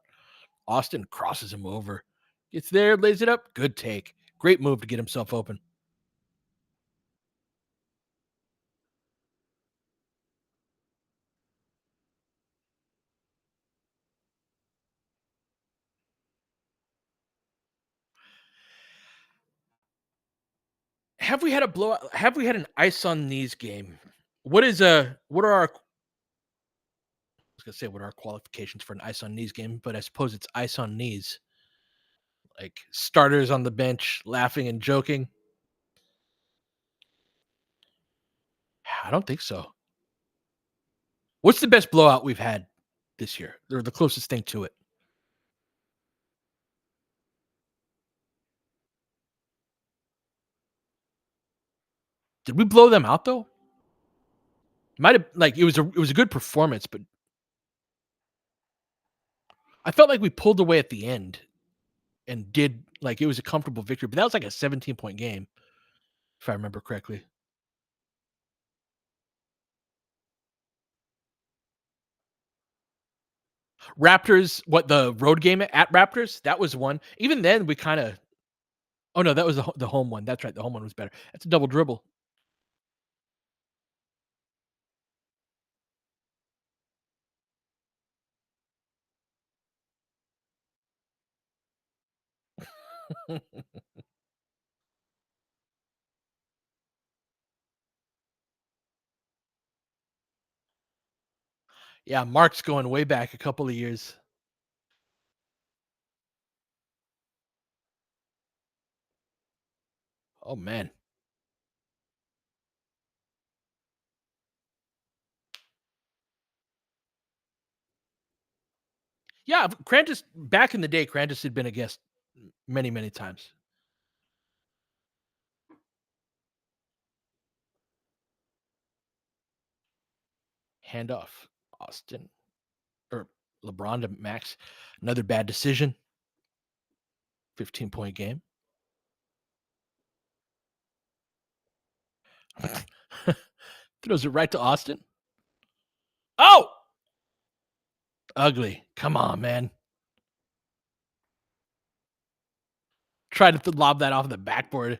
Austin crosses him over. Gets there, lays it up. Good take. Great move to get himself open. Have we had a blowout? Have we had an ice on knees game? What are our was gonna say what are qualifications for an ice on knees game, but I suppose it's ice on knees. Like starters on the bench laughing and joking. I don't think so. What's the best blowout we've had this year? Or the closest thing to it? Did we blow them out though? Might have like it was a good performance, but I felt like we pulled away at the end and did like it was a comfortable victory. But that was like a 17-point game, if I remember correctly. Raptors, what the road game at Raptors? That was one. Even then, we kind of. Oh no, that was the home one. That's right. The home one was better. That's a double dribble. Yeah, Mark's going way back a couple of years. Oh man. Yeah, Crantis back in the day, Crantis had been a guest many, many times. Handoff, Austin or LeBron to Max. Another bad decision. 15-point game. Throws it right to Austin. Oh, ugly. Come on, man. Tried to lob that off the backboard.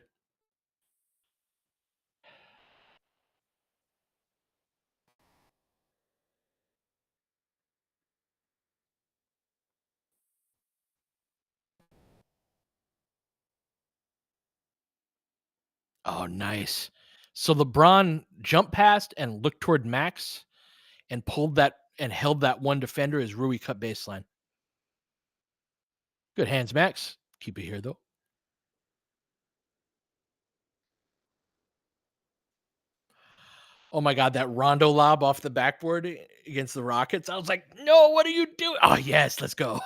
Oh, nice. So LeBron jumped past and looked toward Max and pulled that and held that one defender as Rui cut baseline. Good hands, Max. Keep it here though. Oh my god, that Rondo lob off the backboard against the Rockets. I was like, no, what are you doing? Oh yes, let's go.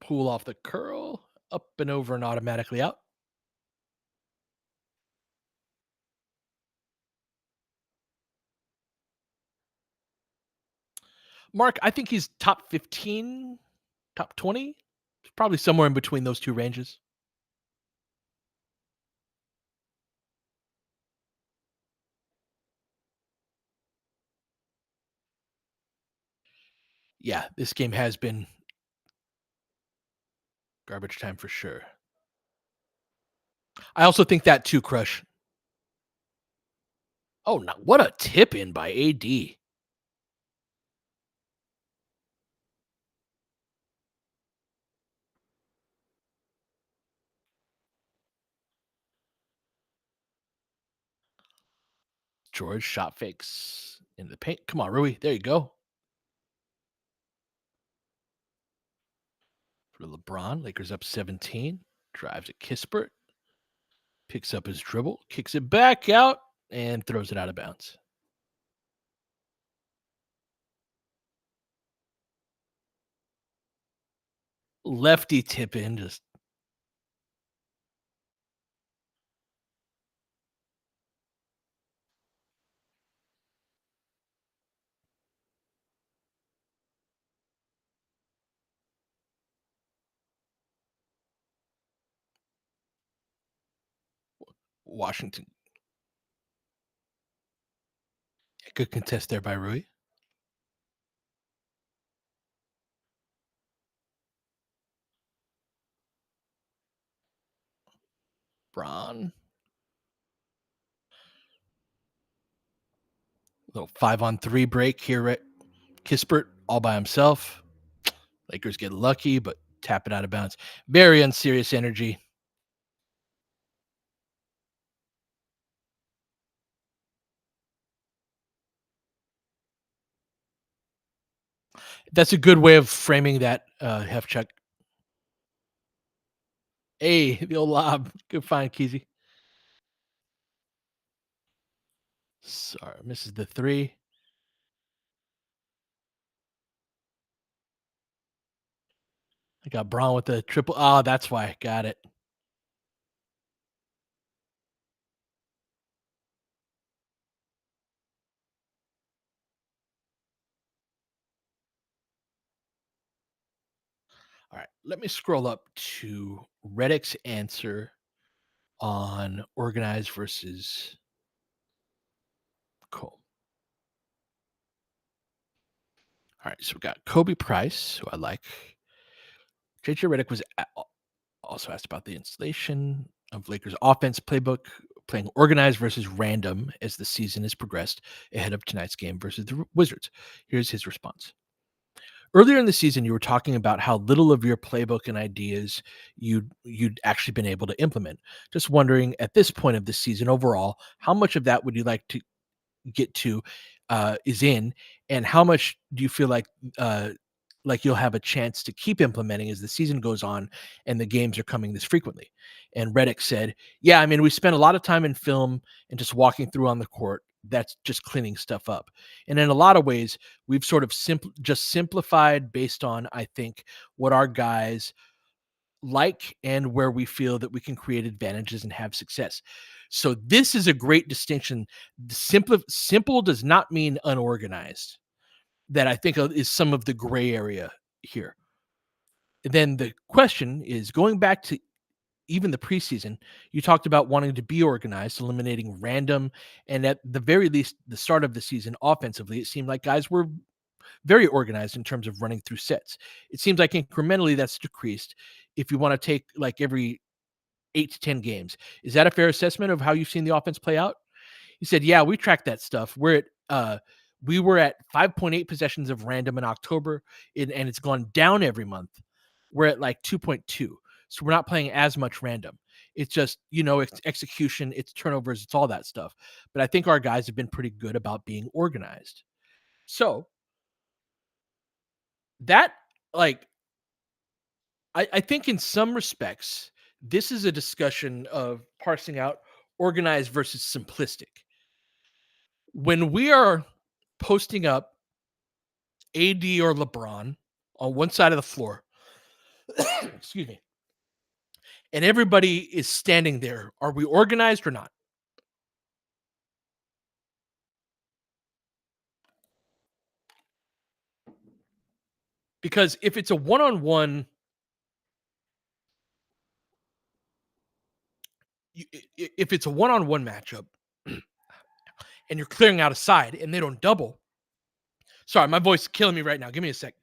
Pull off the curl, up and over and automatically out. Mark, I think he's top 15, top 20. Probably somewhere in between those two ranges. Yeah, this game has been garbage time for sure. I also think that too, Crush. Oh, no, what a tip in by AD. George shot fakes in the paint. Come on, Rui. There you go. For LeBron, Lakers up 17. Drives at Kispert. Picks up his dribble, kicks it back out, and throws it out of bounds. Lefty tip in, just Washington. Good contest there by Rui. Braun. Little 5-on-3 break here at Kispert all by himself. Lakers get lucky, but tap it out of bounds. Very unserious energy. That's a good way of framing that, Hef check. Hey, the old lob. Good find, Keezy. Sorry, misses the 3. I got Braun with the triple. Oh, that's why. Got it. All right, let me scroll up to Reddick's answer on organized versus cool. All right, so we got Kobe Price, who I like. JJ Reddick was also asked about the installation of Lakers offense playbook, playing organized versus random as the season has progressed ahead of tonight's game versus the Wizards. Here's his response. Earlier in the season, you were talking about how little of your playbook and ideas you'd actually been able to implement. Just wondering, at this point of the season overall, how much of that would you like to get to is in, and how much do you feel like you'll have a chance to keep implementing as the season goes on and the games are coming this frequently? And Reddick said, "Yeah, I mean, we spent a lot of time in film and just walking through on the court. That's just cleaning stuff up. And in a lot of ways, we've sort of just simplified based on, I think, what our guys like and where we feel that we can create advantages and have success." So this is a great distinction. Simple does not mean unorganized. That I think is some of the gray area here. Then the question is, going back to even the preseason, you talked about wanting to be organized, eliminating random, and at the very least, the start of the season offensively, it seemed like guys were very organized in terms of running through sets. It seems like incrementally that's decreased if you want to take like every 8 to 10 games. Is that a fair assessment of how you've seen the offense play out? He said, "Yeah, we tracked that stuff. We were at 5.8 possessions of random in October, and it's gone down every month. We're at like 2.2. So we're not playing as much random. It's just, it's execution, it's turnovers, it's all that stuff. But I think our guys have been pretty good about being organized." So that, like, I think in some respects, this is a discussion of parsing out organized versus simplistic. When we are posting up AD or LeBron on one side of the floor, excuse me, and everybody is standing there, are we organized or not? Because if it's a one-on-one, if it's a one-on-one matchup and you're clearing out a side and they don't double, sorry, my voice is killing me right now. Give me a sec.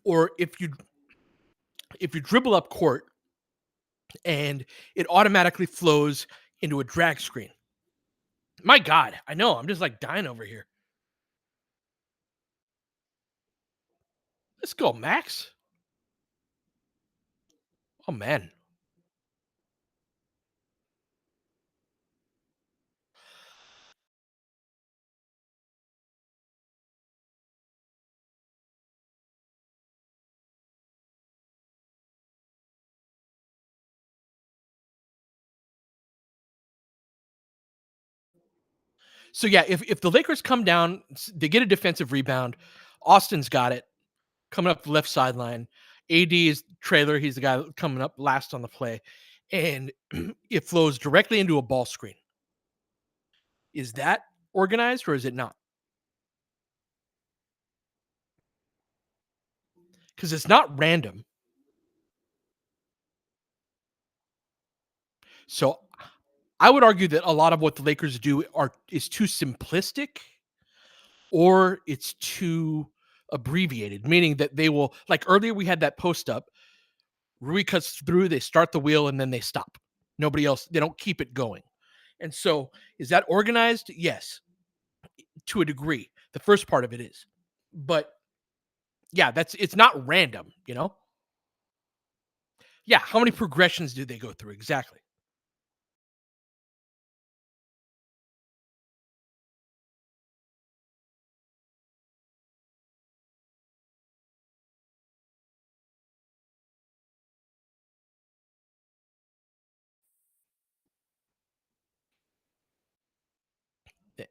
Or if you dribble up court and it automatically flows into a drag screen. My God, I know. I'm just like dying over here. Let's go, Max. Oh man. So yeah, if the Lakers come down, they get a defensive rebound. Austin's got it coming up the left sideline. AD is trailer. He's the guy coming up last on the play, and it flows directly into a ball screen. Is that organized or is it not? Because it's not random. So I would argue that a lot of what the Lakers do is too simplistic or it's too abbreviated, meaning that they will, like earlier we had that post up. Rui cuts through, they start the wheel, and then they stop. Nobody else, they don't keep it going. And so, is that organized? Yes, to a degree. The first part of it is. But yeah, it's not random, Yeah, how many progressions do they go through? Exactly.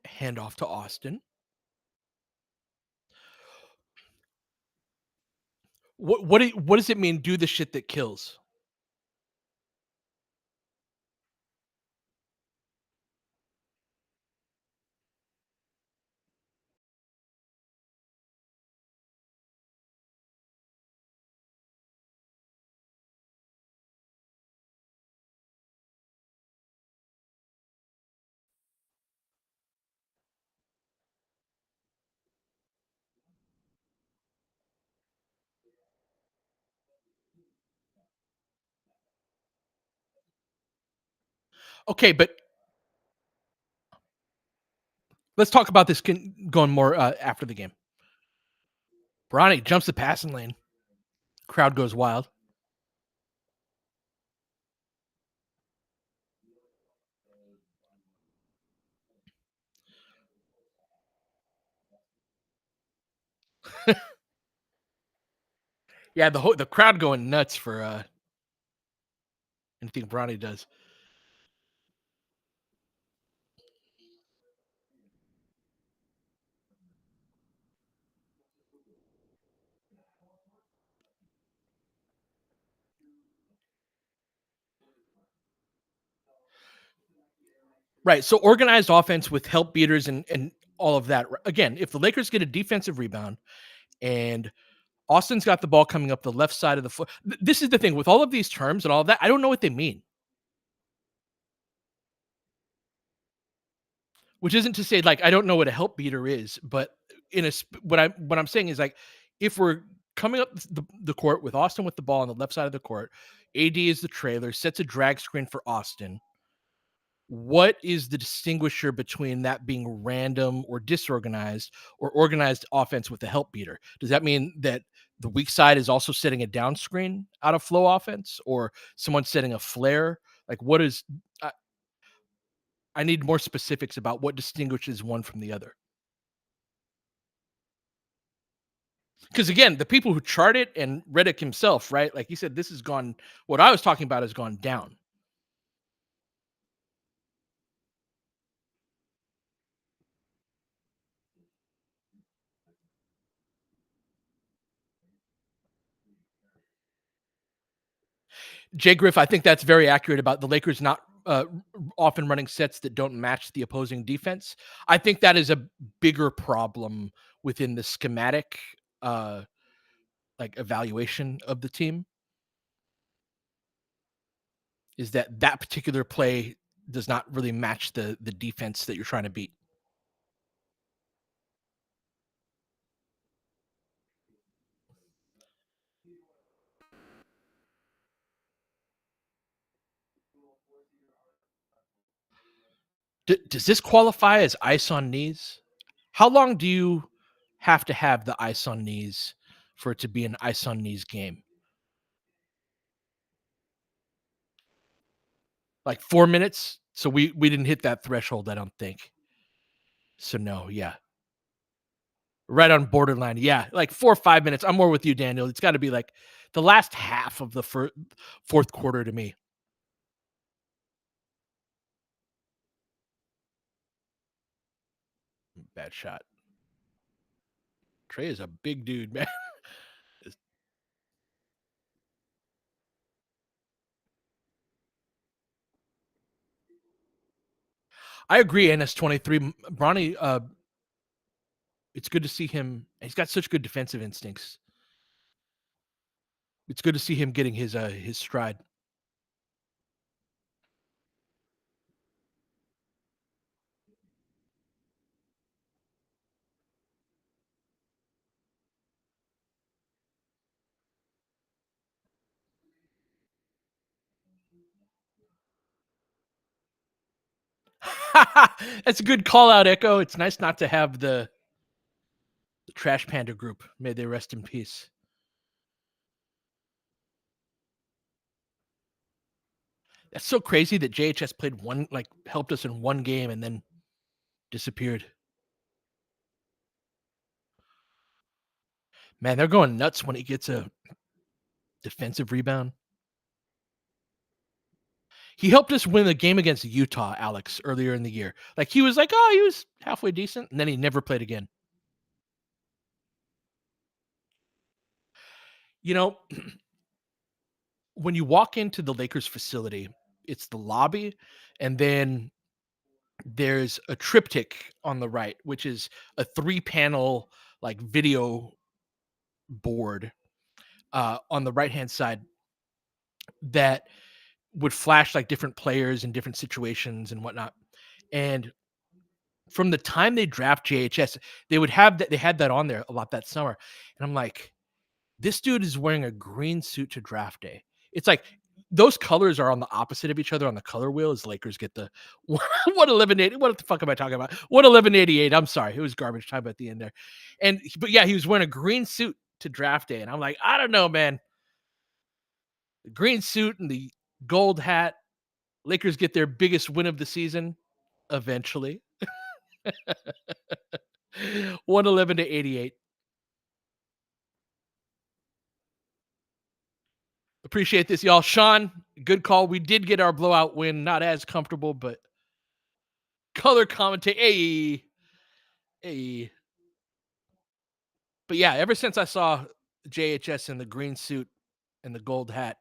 Hand off to Austin. What does it mean, do the shit that kills? Okay, but let's talk about this going more after the game. Bronny jumps the passing lane. Crowd goes wild. Yeah, the crowd going nuts for anything Bronny does. Right. So organized offense with help beaters and all of that. Again, if the Lakers get a defensive rebound and Austin's got the ball coming up the left side of the foot. This is the thing with all of these terms and all of that. I don't know what they mean, which isn't to say like I don't know what a help beater is, but what I'm saying is like if we're coming up the court with Austin with the ball on the left side of the court, AD is the trailer, sets a drag screen for Austin. What is the distinguisher between that being random or disorganized or organized offense with the help beater? Does that mean that the weak side is also setting a down screen out of flow offense or someone setting a flare? Like what is I need more specifics about what distinguishes one from the other. Because again, the people who chart it and Reddick himself, right? Like he said, this has gone what I was talking about has gone down. Jay Griff, I think that's very accurate about the Lakers not often running sets that don't match the opposing defense. I think that is a bigger problem within the schematic uh, like evaluation of the team. Is that that particular play does not really match the defense that you're trying to beat. Does this qualify as ice on knees? How long do you have to have the ice on knees for it to be an ice on knees game? Like 4 minutes? So we didn't hit that threshold, I don't think. So no, yeah. Right on borderline. Yeah, like 4 or 5 minutes. I'm more with you, Daniel. It's gotta be like the last half of the fourth quarter to me. Bad shot. Trey is a big dude, man. I agree, NS23. Bronny, it's good to see him. He's got such good defensive instincts. It's good to see him getting his stride. That's a good call out, Echo. It's nice not to have the Trash Panda group. May they rest in peace. That's so crazy that JHS played one like, helped us in one game and then disappeared. Man, they're going nuts when he gets a defensive rebound. He helped us win the game against Utah, Alex, earlier in the year. Like, he was like, "Oh, he was halfway decent," and then he never played again. You know, when you walk into the Lakers facility, it's the lobby, and then there's a triptych on the right, which is a three-panel, like, video board, on the right-hand side that would flash, like, different players in different situations and whatnot, and from the time they draft JHS, they had that on there a lot that summer, and I'm like, "This dude is wearing a green suit to draft day." It's like those colors are on the opposite of each other on the color wheel as Lakers get the 11180. What the fuck am I talking about? 11188. I'm sorry. It was garbage time at the end there. But yeah, he was wearing a green suit to draft day. And I'm like, I don't know, man. The green suit and the gold hat. Lakers get their biggest win of the season eventually. 111 to 88. Appreciate this, y'all. Sean, good call. We did get our blowout win. Not as comfortable, but color commentate. Hey, hey. But yeah, ever since I saw JHS in the green suit and the gold hat,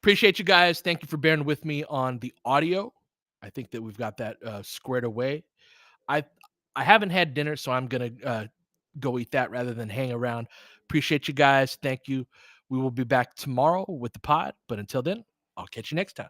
appreciate you guys. Thank you for bearing with me on the audio. I think that we've got that squared away. I I haven't had dinner, so I'm gonna go eat that rather than hang around. Appreciate you guys. Thank you. We will be back tomorrow with the pod. But until then, I'll catch you next time.